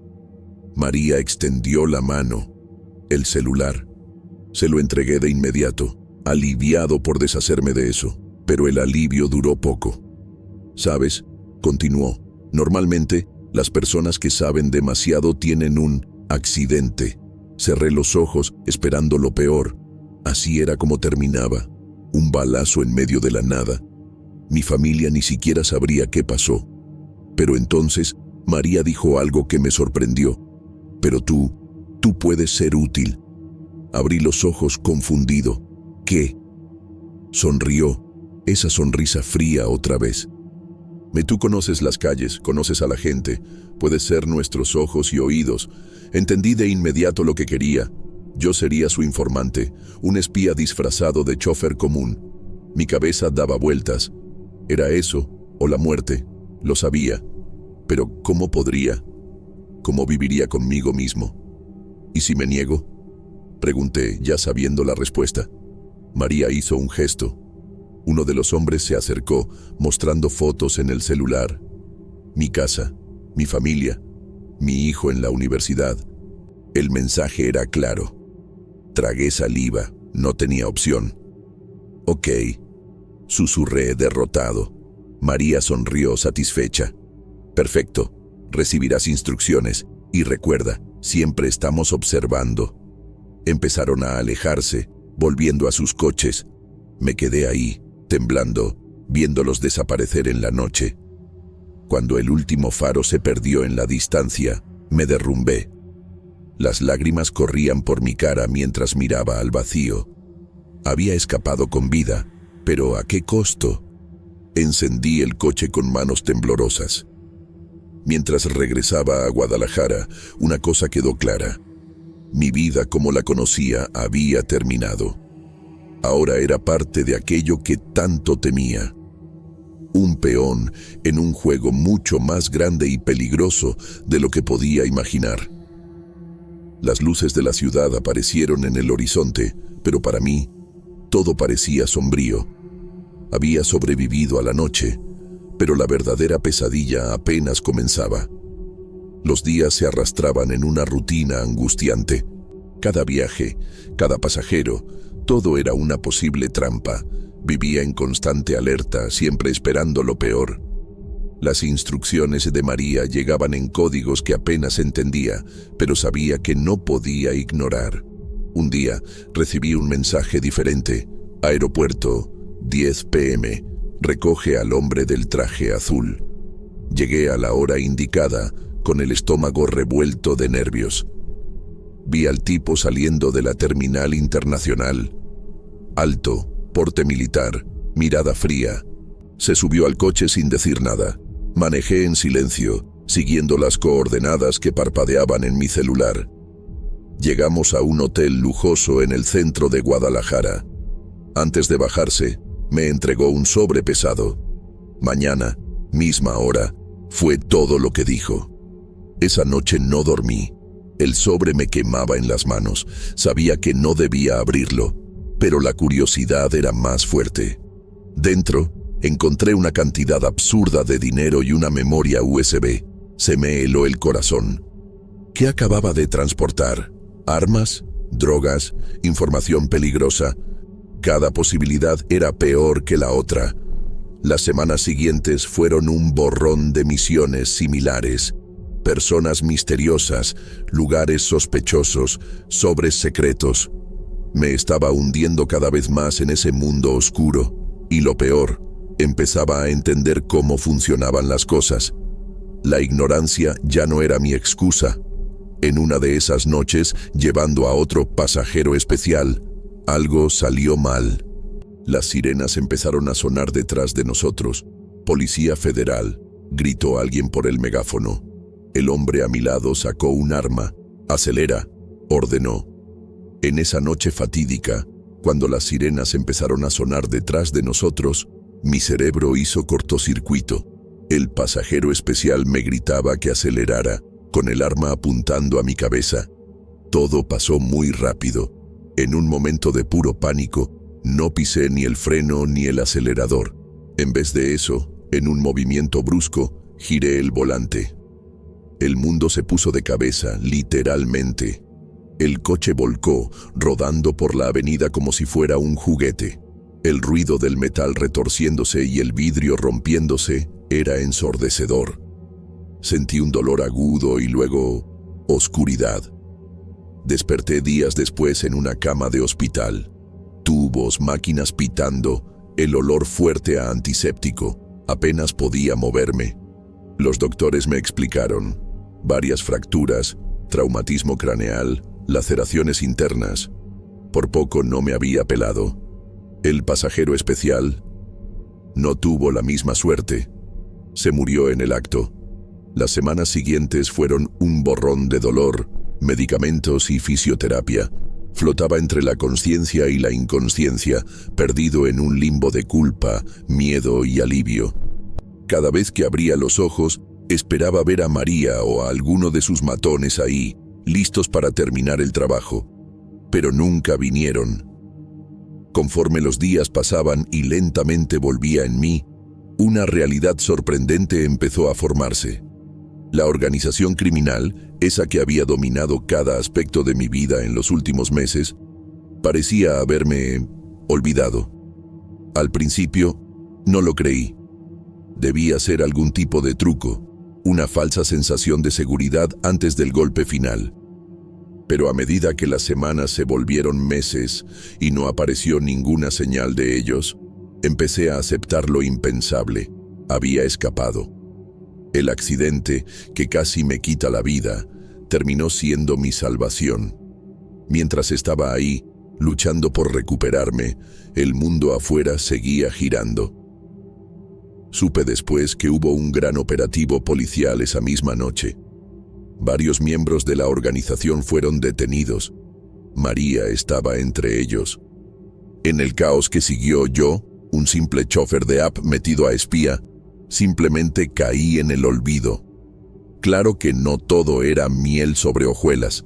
María extendió la mano. El celular. Se lo entregué de inmediato, aliviado por deshacerme de eso, pero el alivio duró poco. «¿Sabes?», continuó, «normalmente, las personas que saben demasiado tienen un accidente. Cerré los ojos, esperando lo peor. Así era como terminaba. Un balazo en medio de la nada. Mi familia ni siquiera sabría qué pasó. Pero entonces, María dijo algo que me sorprendió. Pero tú puedes ser útil. Abrí los ojos confundido. ¿Qué? Sonrió, esa sonrisa fría otra vez. Tú conoces las calles, conoces a la gente, puedes ser nuestros ojos y oídos. Entendí de inmediato lo que quería. Yo sería su informante, un espía disfrazado de chofer común. Mi cabeza daba vueltas. ¿Era eso o la muerte? Lo sabía. Pero ¿cómo podría? ¿Cómo viviría conmigo mismo? ¿Y si me niego? Pregunté, ya sabiendo la respuesta. María hizo un gesto. Uno de los hombres se acercó, mostrando fotos en el celular. Mi casa, mi familia, mi hijo en la universidad. El mensaje era claro. Tragué saliva, no tenía opción. Ok, susurré derrotado. María sonrió satisfecha. Perfecto, recibirás instrucciones y recuerda, siempre estamos observando. Empezaron a alejarse, volviendo a sus coches. Me quedé ahí, temblando, viéndolos desaparecer en la noche. Cuando el último faro se perdió en la distancia, me derrumbé. Las lágrimas corrían por mi cara mientras miraba al vacío. Había escapado con vida, pero ¿a qué costo? Encendí el coche con manos temblorosas. Mientras regresaba a Guadalajara, una cosa quedó clara. Mi vida como la conocía había terminado. Ahora era parte de aquello que tanto temía. Un peón en un juego mucho más grande y peligroso de lo que podía imaginar. Las luces de la ciudad aparecieron en el horizonte, pero para mí, todo parecía sombrío. Había sobrevivido a la noche, pero la verdadera pesadilla apenas comenzaba. Los días se arrastraban en una rutina angustiante. Cada viaje, cada pasajero, todo era una posible trampa. Vivía en constante alerta, siempre esperando lo peor. Las instrucciones de María llegaban en códigos que apenas entendía, pero sabía que no podía ignorar. Un día recibí un mensaje diferente. Aeropuerto, 10 p.m. Recoge al hombre del traje azul. Llegué a la hora indicada, con el estómago revuelto de nervios. Vi al tipo saliendo de la terminal internacional. Alto, porte militar, mirada fría. Se subió al coche sin decir nada. Manejé en silencio, siguiendo las coordenadas que parpadeaban en mi celular. Llegamos a un hotel lujoso en el centro de Guadalajara. Antes de bajarse, me entregó un sobre pesado. Mañana, misma hora, fue todo lo que dijo. Esa noche no dormí. El sobre me quemaba en las manos. Sabía que no debía abrirlo, pero la curiosidad era más fuerte. Dentro, encontré una cantidad absurda de dinero y una memoria USB. Se me heló el corazón. ¿Qué acababa de transportar? ¿Armas? ¿Drogas? ¿Información peligrosa? Cada posibilidad era peor que la otra. Las semanas siguientes fueron un borrón de misiones similares. Personas misteriosas, lugares sospechosos, sobres secretos. Me estaba hundiendo cada vez más en ese mundo oscuro. Y lo peor, empezaba a entender cómo funcionaban las cosas. La ignorancia ya no era mi excusa. En una de esas noches, llevando a otro pasajero especial, algo salió mal. Las sirenas empezaron a sonar detrás de nosotros. «Policía Federal», gritó alguien por el megáfono. El hombre a mi lado sacó un arma. «Acelera», ordenó. En esa noche fatídica, cuando las sirenas empezaron a sonar detrás de nosotros, mi cerebro hizo cortocircuito. El pasajero especial me gritaba que acelerara, con el arma apuntando a mi cabeza. Todo pasó muy rápido. En un momento de puro pánico, no pisé ni el freno ni el acelerador. En vez de eso, en un movimiento brusco, giré el volante. El mundo se puso de cabeza, literalmente. El coche volcó, rodando por la avenida como si fuera un juguete. El ruido del metal retorciéndose y el vidrio rompiéndose era ensordecedor. Sentí un dolor agudo y luego oscuridad. Desperté días después en una cama de hospital. Tubos, máquinas pitando, el olor fuerte a antiséptico. Apenas podía moverme. Los doctores me explicaron. Varias fracturas, traumatismo craneal, laceraciones internas. Por poco no me había pelado. El pasajero especial no tuvo la misma suerte. Se murió en el acto. Las semanas siguientes fueron un borrón de dolor, medicamentos y fisioterapia. Flotaba entre la consciencia y la inconsciencia, perdido en un limbo de culpa, miedo y alivio. Cada vez que abría los ojos, esperaba ver a María o a alguno de sus matones ahí, listos para terminar el trabajo. Pero nunca vinieron. Conforme los días pasaban y lentamente volvía en mí, una realidad sorprendente empezó a formarse. La organización criminal, esa que había dominado cada aspecto de mi vida en los últimos meses, parecía haberme olvidado. Al principio, no lo creí. Debía ser algún tipo de truco, una falsa sensación de seguridad antes del golpe final. Pero a medida que las semanas se volvieron meses y no apareció ninguna señal de ellos, empecé a aceptar lo impensable. Había escapado. El accidente, que casi me quita la vida, terminó siendo mi salvación. Mientras estaba ahí, luchando por recuperarme, el mundo afuera seguía girando. Supe después que hubo un gran operativo policial esa misma noche. Varios miembros de la organización fueron detenidos. María estaba entre ellos. En el caos que siguió, yo, un simple chofer de app metido a espía, simplemente caí en el olvido. Claro que no todo era miel sobre hojuelas.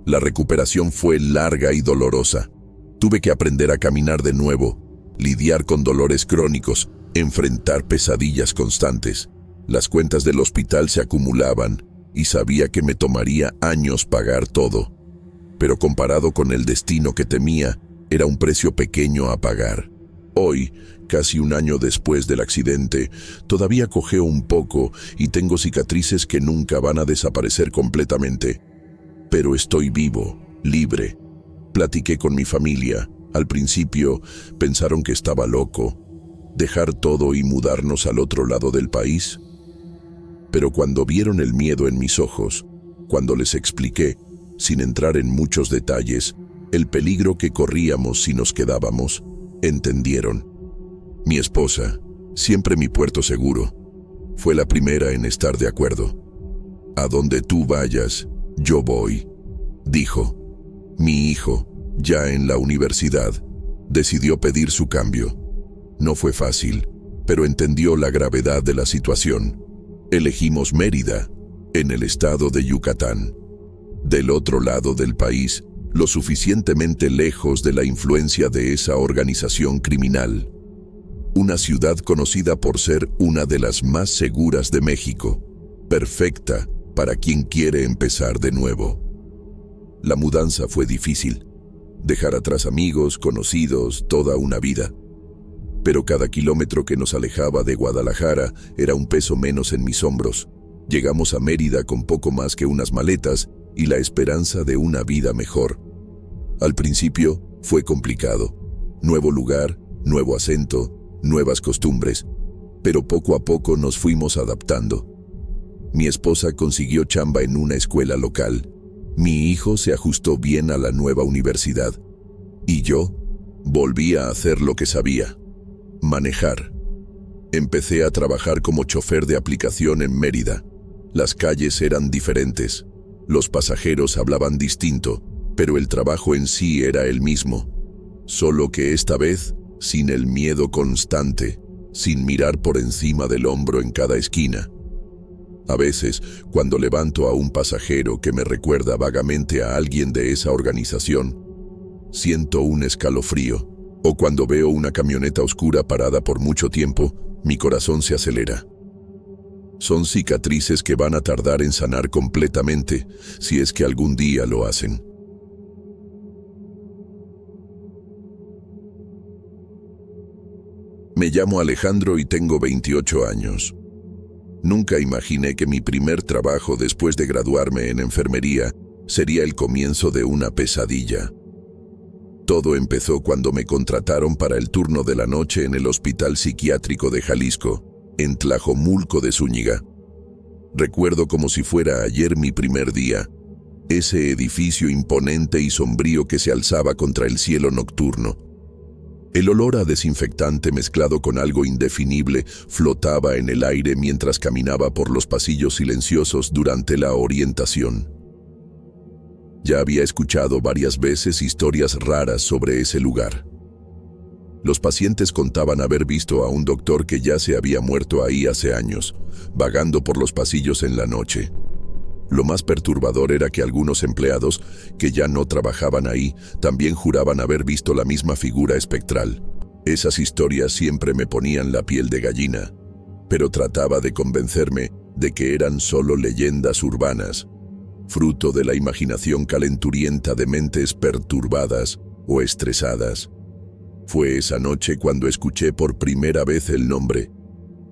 La recuperación fue larga y dolorosa. Tuve que aprender a caminar de nuevo, lidiar con dolores crónicos, enfrentar pesadillas constantes. Las cuentas del hospital se acumulaban y sabía que me tomaría años pagar todo. Pero comparado con el destino que temía, era un precio pequeño a pagar. Hoy, casi un año después del accidente, todavía cojeo un poco y tengo cicatrices que nunca van a desaparecer completamente. Pero estoy vivo, libre. Platiqué con mi familia. Al principio pensaron que estaba loco. ¿Dejar todo y mudarnos al otro lado del país? Pero cuando vieron el miedo en mis ojos, cuando les expliqué, sin entrar en muchos detalles, el peligro que corríamos si nos quedábamos, entendieron. Mi esposa, siempre mi puerto seguro, fue la primera en estar de acuerdo. A donde tú vayas, yo voy, dijo. Mi hijo, ya en la universidad, decidió pedir su cambio. No fue fácil, pero entendió la gravedad de la situación. Elegimos Mérida, en el estado de Yucatán. Del otro lado del país, lo suficientemente lejos de la influencia de esa organización criminal. Una ciudad conocida por ser una de las más seguras de México, perfecta para quien quiere empezar de nuevo. La mudanza fue difícil, dejar atrás amigos, conocidos, toda una vida. Pero cada kilómetro que nos alejaba de Guadalajara era un peso menos en mis hombros. Llegamos a Mérida con poco más que unas maletas y la esperanza de una vida mejor. Al principio fue complicado. Nuevo lugar, nuevo acento, nuevas costumbres, pero poco a poco nos fuimos adaptando. Mi esposa consiguió chamba en una escuela local. Mi hijo se ajustó bien a la nueva universidad. Y yo volví a hacer lo que sabía. Manejar. Empecé a trabajar como chofer de aplicación en Mérida. Las calles eran diferentes. Los pasajeros hablaban distinto, pero el trabajo en sí era el mismo. Solo que esta vez, sin el miedo constante, sin mirar por encima del hombro en cada esquina. A veces, cuando levanto a un pasajero que me recuerda vagamente a alguien de esa organización, siento un escalofrío. O cuando veo una camioneta oscura parada por mucho tiempo, mi corazón se acelera. Son cicatrices que van a tardar en sanar completamente, si es que algún día lo hacen. Me llamo Alejandro y tengo 28 años. Nunca imaginé que mi primer trabajo después de graduarme en enfermería Sería el comienzo de una pesadilla. Todo empezó cuando me contrataron para el turno de la noche en el Hospital Psiquiátrico de Jalisco, en Tlajomulco de Zúñiga. Recuerdo como si fuera ayer mi primer día, ese edificio imponente y sombrío que se alzaba contra el cielo nocturno. El olor a desinfectante mezclado con algo indefinible flotaba en el aire mientras caminaba por los pasillos silenciosos durante la orientación. Ya había escuchado varias veces historias raras sobre ese lugar. Los pacientes contaban haber visto a un doctor que ya se había muerto ahí hace años, vagando por los pasillos en la noche. Lo más perturbador era que algunos empleados, que ya no trabajaban ahí, también juraban haber visto la misma figura espectral. Esas historias siempre me ponían la piel de gallina, pero trataba de convencerme de que eran solo leyendas urbanas, fruto de la imaginación calenturienta de mentes perturbadas o estresadas. Fue esa noche cuando escuché por primera vez el nombre,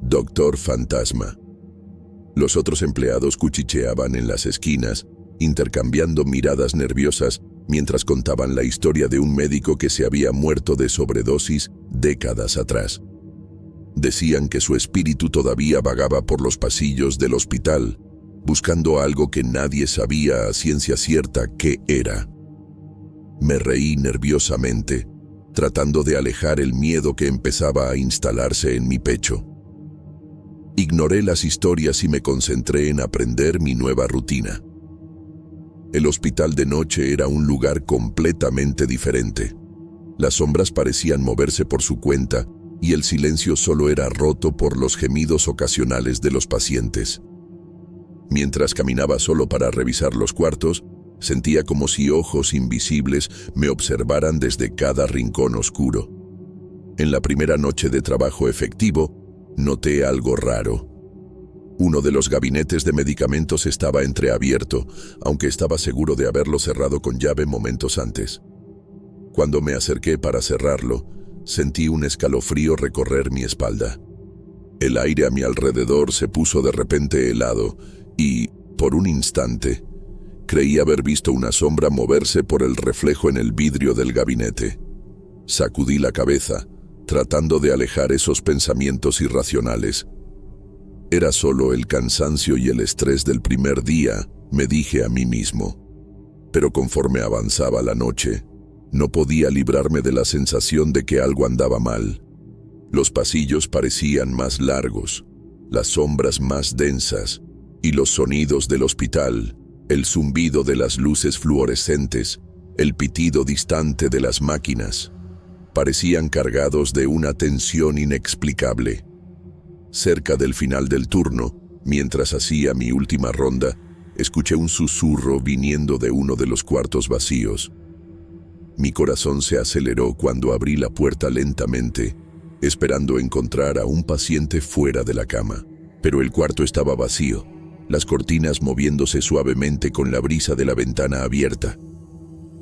Doctor Fantasma. Los otros empleados cuchicheaban en las esquinas, intercambiando miradas nerviosas mientras contaban la historia de un médico que se había muerto de sobredosis décadas atrás. Decían que su espíritu todavía vagaba por los pasillos del hospital, buscando algo que nadie sabía a ciencia cierta qué era. Me reí nerviosamente, tratando de alejar el miedo que empezaba a instalarse en mi pecho. Ignoré las historias y me concentré en aprender mi nueva rutina. El hospital de noche era un lugar completamente diferente. Las sombras parecían moverse por su cuenta y el silencio solo era roto por los gemidos ocasionales de los pacientes. Mientras caminaba solo para revisar los cuartos, sentía como si ojos invisibles me observaran desde cada rincón oscuro. En la primera noche de trabajo efectivo, noté algo raro. Uno de los gabinetes de medicamentos estaba entreabierto, aunque estaba seguro de haberlo cerrado con llave momentos antes. Cuando me acerqué para cerrarlo, sentí un escalofrío recorrer mi espalda. El aire a mi alrededor se puso de repente helado y, por un instante, creí haber visto una sombra moverse por el reflejo en el vidrio del gabinete. Sacudí la cabeza, tratando de alejar esos pensamientos irracionales. Era solo el cansancio y el estrés del primer día, me dije a mí mismo. Pero conforme avanzaba la noche, no podía librarme de la sensación de que algo andaba mal. Los pasillos parecían más largos, las sombras más densas, y los sonidos del hospital, el zumbido de las luces fluorescentes, el pitido distante de las máquinas, parecían cargados de una tensión inexplicable. Cerca del final del turno, mientras hacía mi última ronda, escuché un susurro viniendo de uno de los cuartos vacíos. Mi corazón se aceleró cuando abrí la puerta lentamente, esperando encontrar a un paciente fuera de la cama. Pero el cuarto estaba vacío, las cortinas moviéndose suavemente con la brisa de la ventana abierta.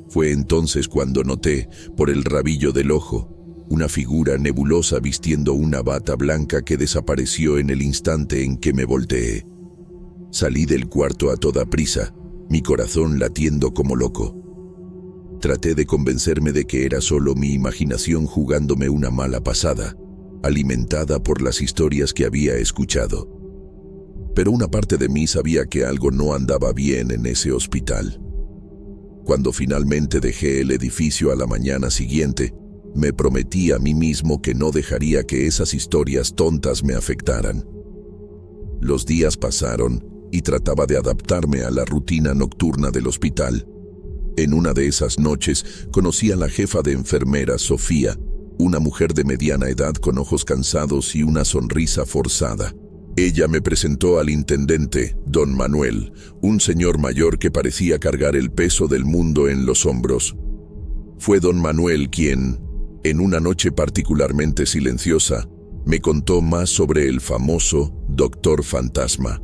Fue entonces cuando noté, por el rabillo del ojo, una figura nebulosa vistiendo una bata blanca que desapareció en el instante en que me volteé. Salí del cuarto a toda prisa, mi corazón latiendo como loco. Traté de convencerme de que era solo mi imaginación jugándome una mala pasada, alimentada por las historias que había escuchado. Pero una parte de mí sabía que algo no andaba bien en ese hospital. Cuando finalmente dejé el edificio a la mañana siguiente, me prometí a mí mismo que no dejaría que esas historias tontas me afectaran. Los días pasaron y trataba de adaptarme a la rutina nocturna del hospital. En una de esas noches conocí a la jefa de enfermeras, Sofía, una mujer de mediana edad con ojos cansados y una sonrisa forzada. Ella me presentó al intendente, don Manuel, un señor mayor que parecía cargar el peso del mundo en los hombros. Fue don Manuel quien, en una noche particularmente silenciosa, me contó más sobre el famoso Doctor Fantasma.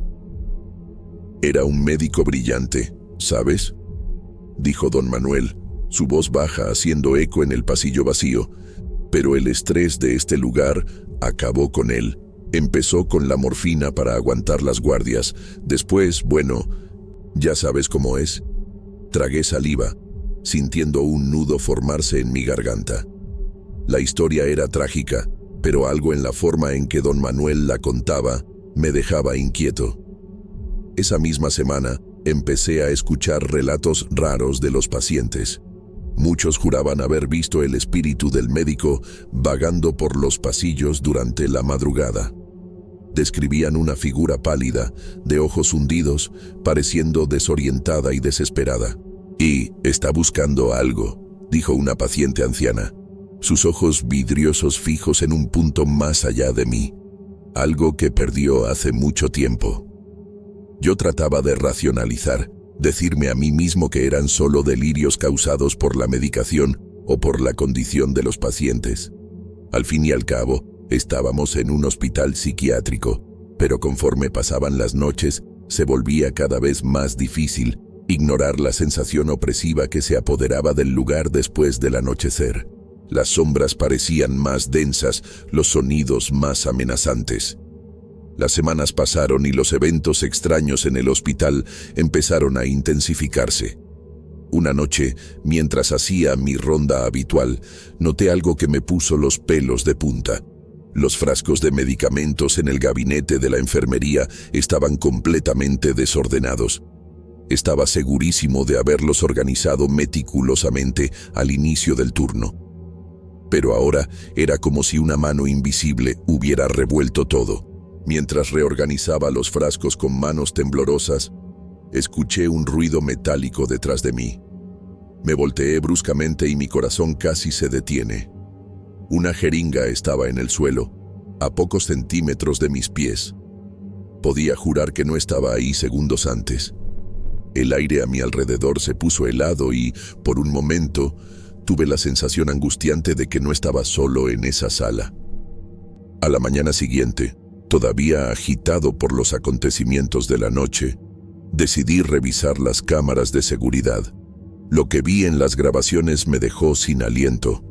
Era un médico brillante, ¿sabes?, dijo don Manuel, su voz baja haciendo eco en el pasillo vacío, pero el estrés de este lugar acabó con él. Empezó con la morfina para aguantar las guardias. Después, bueno, ya sabes cómo es. Tragué saliva, sintiendo un nudo formarse en mi garganta. La historia era trágica, pero algo en la forma en que don Manuel la contaba me dejaba inquieto. Esa misma semana empecé a escuchar relatos raros de los pacientes. Muchos juraban haber visto el espíritu del médico vagando por los pasillos durante la madrugada. Describían una figura pálida, de ojos hundidos, pareciendo desorientada y desesperada. «Y está buscando algo», dijo una paciente anciana, sus ojos vidriosos fijos en un punto más allá de mí. «Algo que perdió hace mucho tiempo». Yo trataba de racionalizar, decirme a mí mismo que eran solo delirios causados por la medicación o por la condición de los pacientes. Al fin y al cabo, estábamos en un hospital psiquiátrico, pero conforme pasaban las noches, se volvía cada vez más difícil ignorar la sensación opresiva que se apoderaba del lugar después del anochecer. Las sombras parecían más densas, los sonidos más amenazantes. Las semanas pasaron y los eventos extraños en el hospital empezaron a intensificarse. Una noche, mientras hacía mi ronda habitual, noté algo que me puso los pelos de punta. Los frascos de medicamentos en el gabinete de la enfermería estaban completamente desordenados. Estaba segurísimo de haberlos organizado meticulosamente al inicio del turno. Pero ahora era como si una mano invisible hubiera revuelto todo. Mientras reorganizaba los frascos con manos temblorosas, escuché un ruido metálico detrás de mí. Me volteé bruscamente y mi corazón casi se detiene. Una jeringa estaba en el suelo, a pocos centímetros de mis pies. Podía jurar que no estaba ahí segundos antes. El aire a mi alrededor se puso helado y, por un momento, tuve la sensación angustiante de que no estaba solo en esa sala. A la mañana siguiente, todavía agitado por los acontecimientos de la noche, decidí revisar las cámaras de seguridad. Lo que vi en las grabaciones me dejó sin aliento.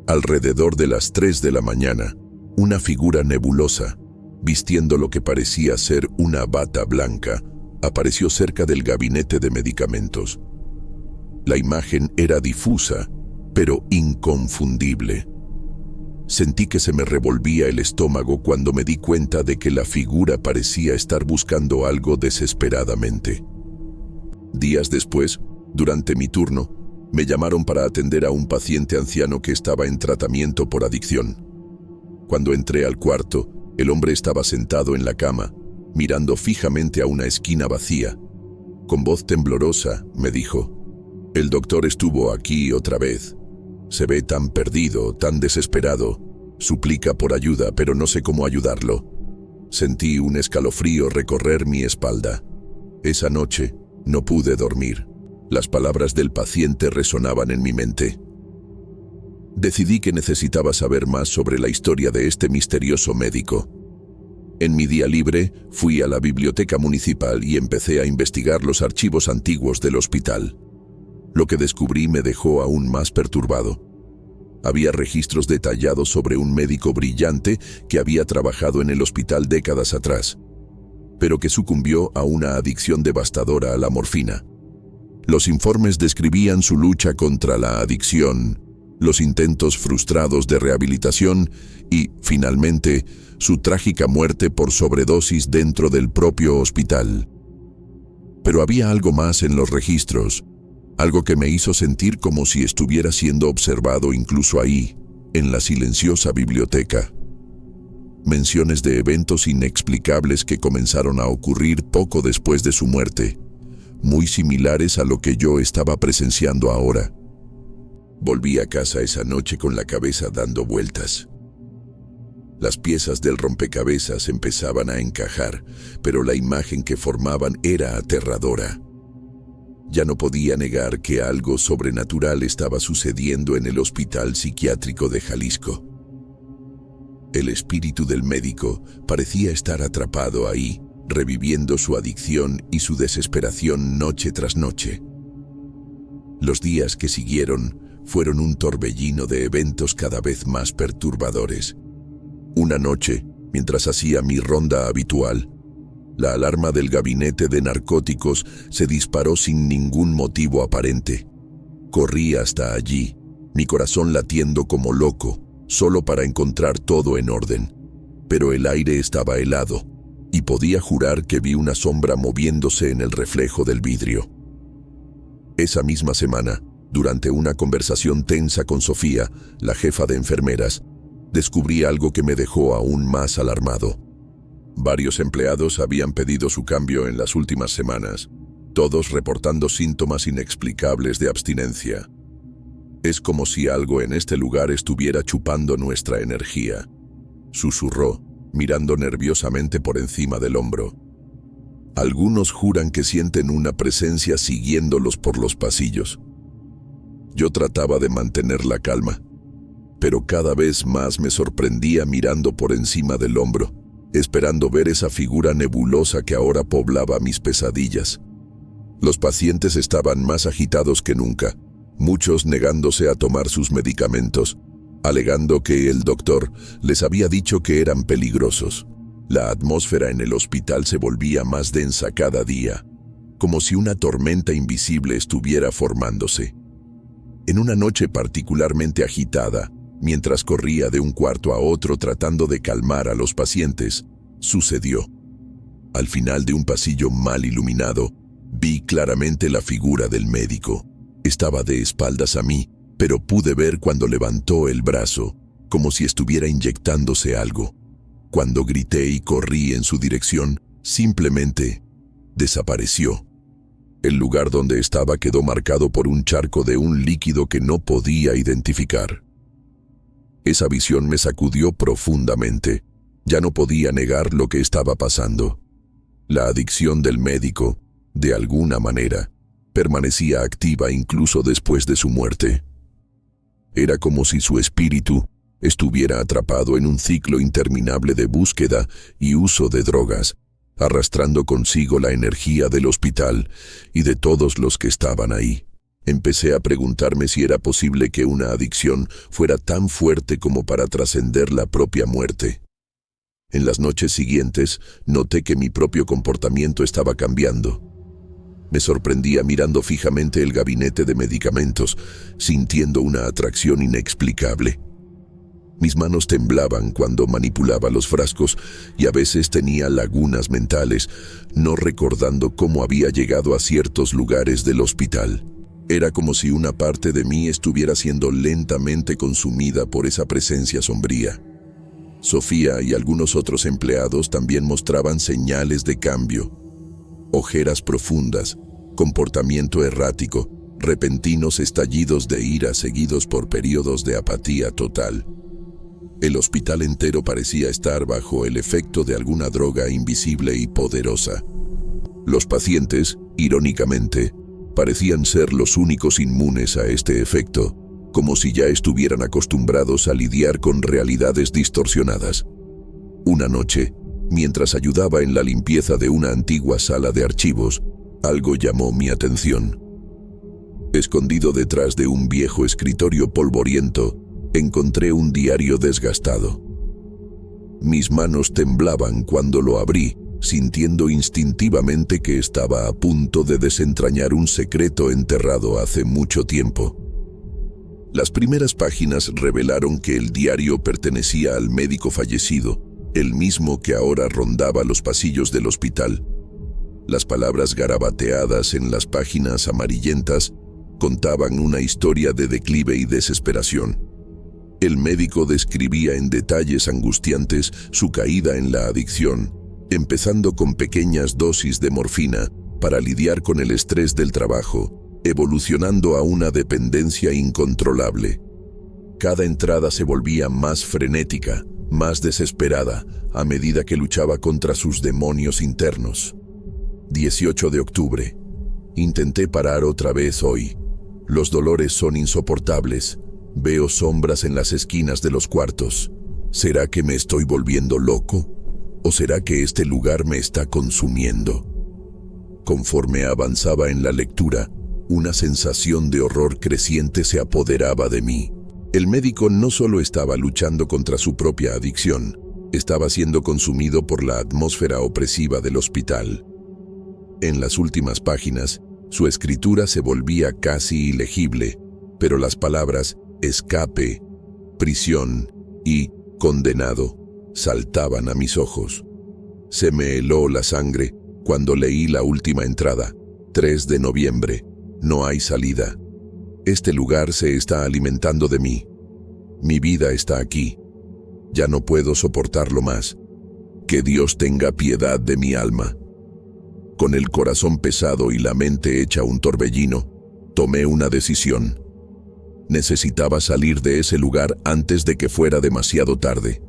Alrededor de las 3 de la mañana, una figura nebulosa, vistiendo lo que parecía ser una bata blanca, apareció cerca del gabinete de medicamentos. La imagen era difusa, pero inconfundible. Sentí que se me revolvía el estómago cuando me di cuenta de que la figura parecía estar buscando algo desesperadamente. Días después, durante mi turno, me llamaron para atender a un paciente anciano que estaba en tratamiento por adicción. Cuando entré al cuarto, el hombre estaba sentado en la cama, mirando fijamente a una esquina vacía. Con voz temblorosa, me dijo: «El doctor estuvo aquí otra vez. Se ve tan perdido, tan desesperado. Suplica por ayuda, pero no sé cómo ayudarlo». Sentí un escalofrío recorrer mi espalda. Esa noche no pude dormir. Las palabras del paciente resonaban en mi mente. Decidí que necesitaba saber más sobre la historia de este misterioso médico. En mi día libre, fui a la biblioteca municipal y empecé a investigar los archivos antiguos del hospital. Lo que descubrí me dejó aún más perturbado. Había registros detallados sobre un médico brillante que había trabajado en el hospital décadas atrás, pero que sucumbió a una adicción devastadora a la morfina. Los informes describían su lucha contra la adicción, los intentos frustrados de rehabilitación y, finalmente, su trágica muerte por sobredosis dentro del propio hospital. Pero había algo más en los registros, algo que me hizo sentir como si estuviera siendo observado incluso ahí, en la silenciosa biblioteca. Menciones de eventos inexplicables que comenzaron a ocurrir poco después de su muerte, muy similares a lo que yo estaba presenciando ahora. Volví a casa esa noche con la cabeza dando vueltas. Las piezas del rompecabezas empezaban a encajar, pero la imagen que formaban era aterradora. Ya no podía negar que algo sobrenatural estaba sucediendo en el Hospital Psiquiátrico de Jalisco. El espíritu del médico parecía estar atrapado ahí, reviviendo su adicción y su desesperación noche tras noche. Los días que siguieron fueron un torbellino de eventos cada vez más perturbadores. Una noche, mientras hacía mi ronda habitual, La alarma del gabinete de narcóticos se disparó sin ningún motivo aparente. Corrí hasta allí, mi corazón latiendo como loco, solo para encontrar todo en orden. Pero el aire estaba helado, y podía jurar que vi una sombra moviéndose en el reflejo del vidrio. Esa misma semana, durante una conversación tensa con Sofía, la jefa de enfermeras, descubrí algo que me dejó aún más alarmado. Varios empleados habían pedido su cambio en las últimas semanas, todos reportando síntomas inexplicables de abstinencia. Es como si algo en este lugar estuviera chupando nuestra energía, susurró, mirando nerviosamente por encima del hombro. Algunos juran que sienten una presencia siguiéndolos por los pasillos. Yo trataba de mantener la calma, pero cada vez más me sorprendía mirando por encima del hombro, esperando ver esa figura nebulosa que ahora poblaba mis pesadillas. Los pacientes estaban más agitados que nunca, muchos negándose a tomar sus medicamentos, alegando que el doctor les había dicho que eran peligrosos. La atmósfera en el hospital se volvía más densa cada día, como si una tormenta invisible estuviera formándose. En una noche particularmente agitada, mientras corría de un cuarto a otro tratando de calmar a los pacientes, sucedió. Al final de un pasillo mal iluminado, vi claramente la figura del médico. Estaba de espaldas a mí, pero pude ver cuando levantó el brazo, como si estuviera inyectándose algo. Cuando grité y corrí en su dirección, simplemente desapareció. El lugar donde estaba quedó marcado por un charco de un líquido que no podía identificar. Esa visión me sacudió profundamente. Ya no podía negar lo que estaba pasando. La adicción del médico, de alguna manera, permanecía activa incluso después de su muerte. Era como si su espíritu estuviera atrapado en un ciclo interminable de búsqueda y uso de drogas, arrastrando consigo la energía del hospital y de todos los que estaban ahí. Empecé a preguntarme si era posible que una adicción fuera tan fuerte como para trascender la propia muerte. En las noches siguientes, noté que mi propio comportamiento estaba cambiando. Me sorprendía mirando fijamente el gabinete de medicamentos, sintiendo una atracción inexplicable. Mis manos temblaban cuando manipulaba los frascos y a veces tenía lagunas mentales, no recordando cómo había llegado a ciertos lugares del hospital. Era como si una parte de mí estuviera siendo lentamente consumida por esa presencia sombría. Sofía y algunos otros empleados también mostraban señales de cambio. Ojeras profundas, comportamiento errático, repentinos estallidos de ira seguidos por periodos de apatía total. El hospital entero parecía estar bajo el efecto de alguna droga invisible y poderosa. Los pacientes, irónicamente, parecían ser los únicos inmunes a este efecto, como si ya estuvieran acostumbrados a lidiar con realidades distorsionadas. Una noche, mientras ayudaba en la limpieza de una antigua sala de archivos, algo llamó mi atención. Escondido detrás de un viejo escritorio polvoriento, encontré un diario desgastado. Mis manos temblaban cuando lo abrí, sintiendo instintivamente que estaba a punto de desentrañar un secreto enterrado hace mucho tiempo. Las primeras páginas revelaron que el diario pertenecía al médico fallecido, el mismo que ahora rondaba los pasillos del hospital. Las palabras garabateadas en las páginas amarillentas contaban una historia de declive y desesperación. El médico describía en detalles angustiantes su caída en la adicción, empezando con pequeñas dosis de morfina para lidiar con el estrés del trabajo, evolucionando a una dependencia incontrolable. Cada entrada se volvía más frenética, más desesperada, a medida que luchaba contra sus demonios internos. 18 de octubre. Intenté parar otra vez hoy. Los dolores son insoportables. Veo sombras en las esquinas de los cuartos. ¿Será que me estoy volviendo loco? ¿O será que este lugar me está consumiendo? Conforme avanzaba en la lectura, una sensación de horror creciente se apoderaba de mí. El médico no solo estaba luchando contra su propia adicción, estaba siendo consumido por la atmósfera opresiva del hospital. En las últimas páginas, su escritura se volvía casi ilegible, pero las palabras escape, prisión y condenado saltaban a mis ojos. Se me heló la sangre cuando leí la última entrada, 3 de noviembre. No hay salida. Este lugar se está alimentando de mí. Mi vida está aquí. Ya no puedo soportarlo más. Que Dios tenga piedad de mi alma. Con el corazón pesado y la mente hecha un torbellino, tomé una decisión. Necesitaba salir de ese lugar antes de que fuera demasiado tarde.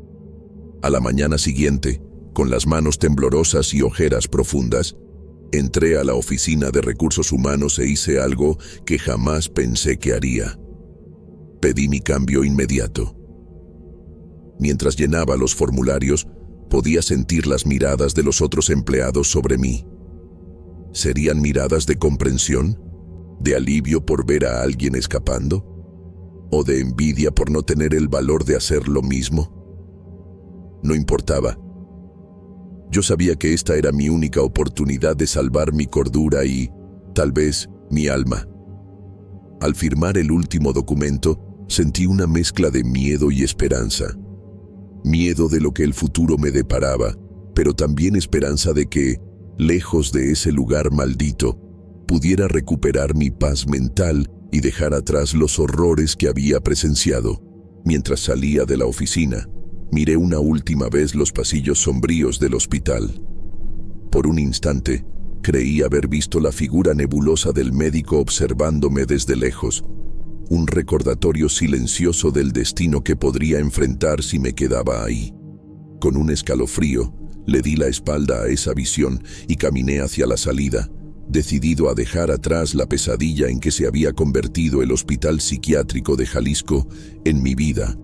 A la mañana siguiente, con las manos temblorosas y ojeras profundas, entré a la oficina de recursos humanos e hice algo que jamás pensé que haría. Pedí mi cambio inmediato. Mientras llenaba los formularios, podía sentir las miradas de los otros empleados sobre mí. ¿Serían miradas de comprensión? ¿De alivio por ver a alguien escapando? ¿O de envidia por no tener el valor de hacer lo mismo? No importaba. Yo sabía que esta era mi única oportunidad de salvar mi cordura y, tal vez, mi alma. Al firmar el último documento, sentí una mezcla de miedo y esperanza. Miedo de lo que el futuro me deparaba, pero también esperanza de que, lejos de ese lugar maldito, pudiera recuperar mi paz mental y dejar atrás los horrores que había presenciado. Mientras salía de la oficina, miré una última vez los pasillos sombríos del hospital. Por un instante, creí haber visto la figura nebulosa del médico observándome desde lejos, un recordatorio silencioso del destino que podría enfrentar si me quedaba ahí. Con un escalofrío, le di la espalda a esa visión y caminé hacia la salida, decidido a dejar atrás la pesadilla en que se había convertido el Hospital Psiquiátrico de Jalisco en mi vida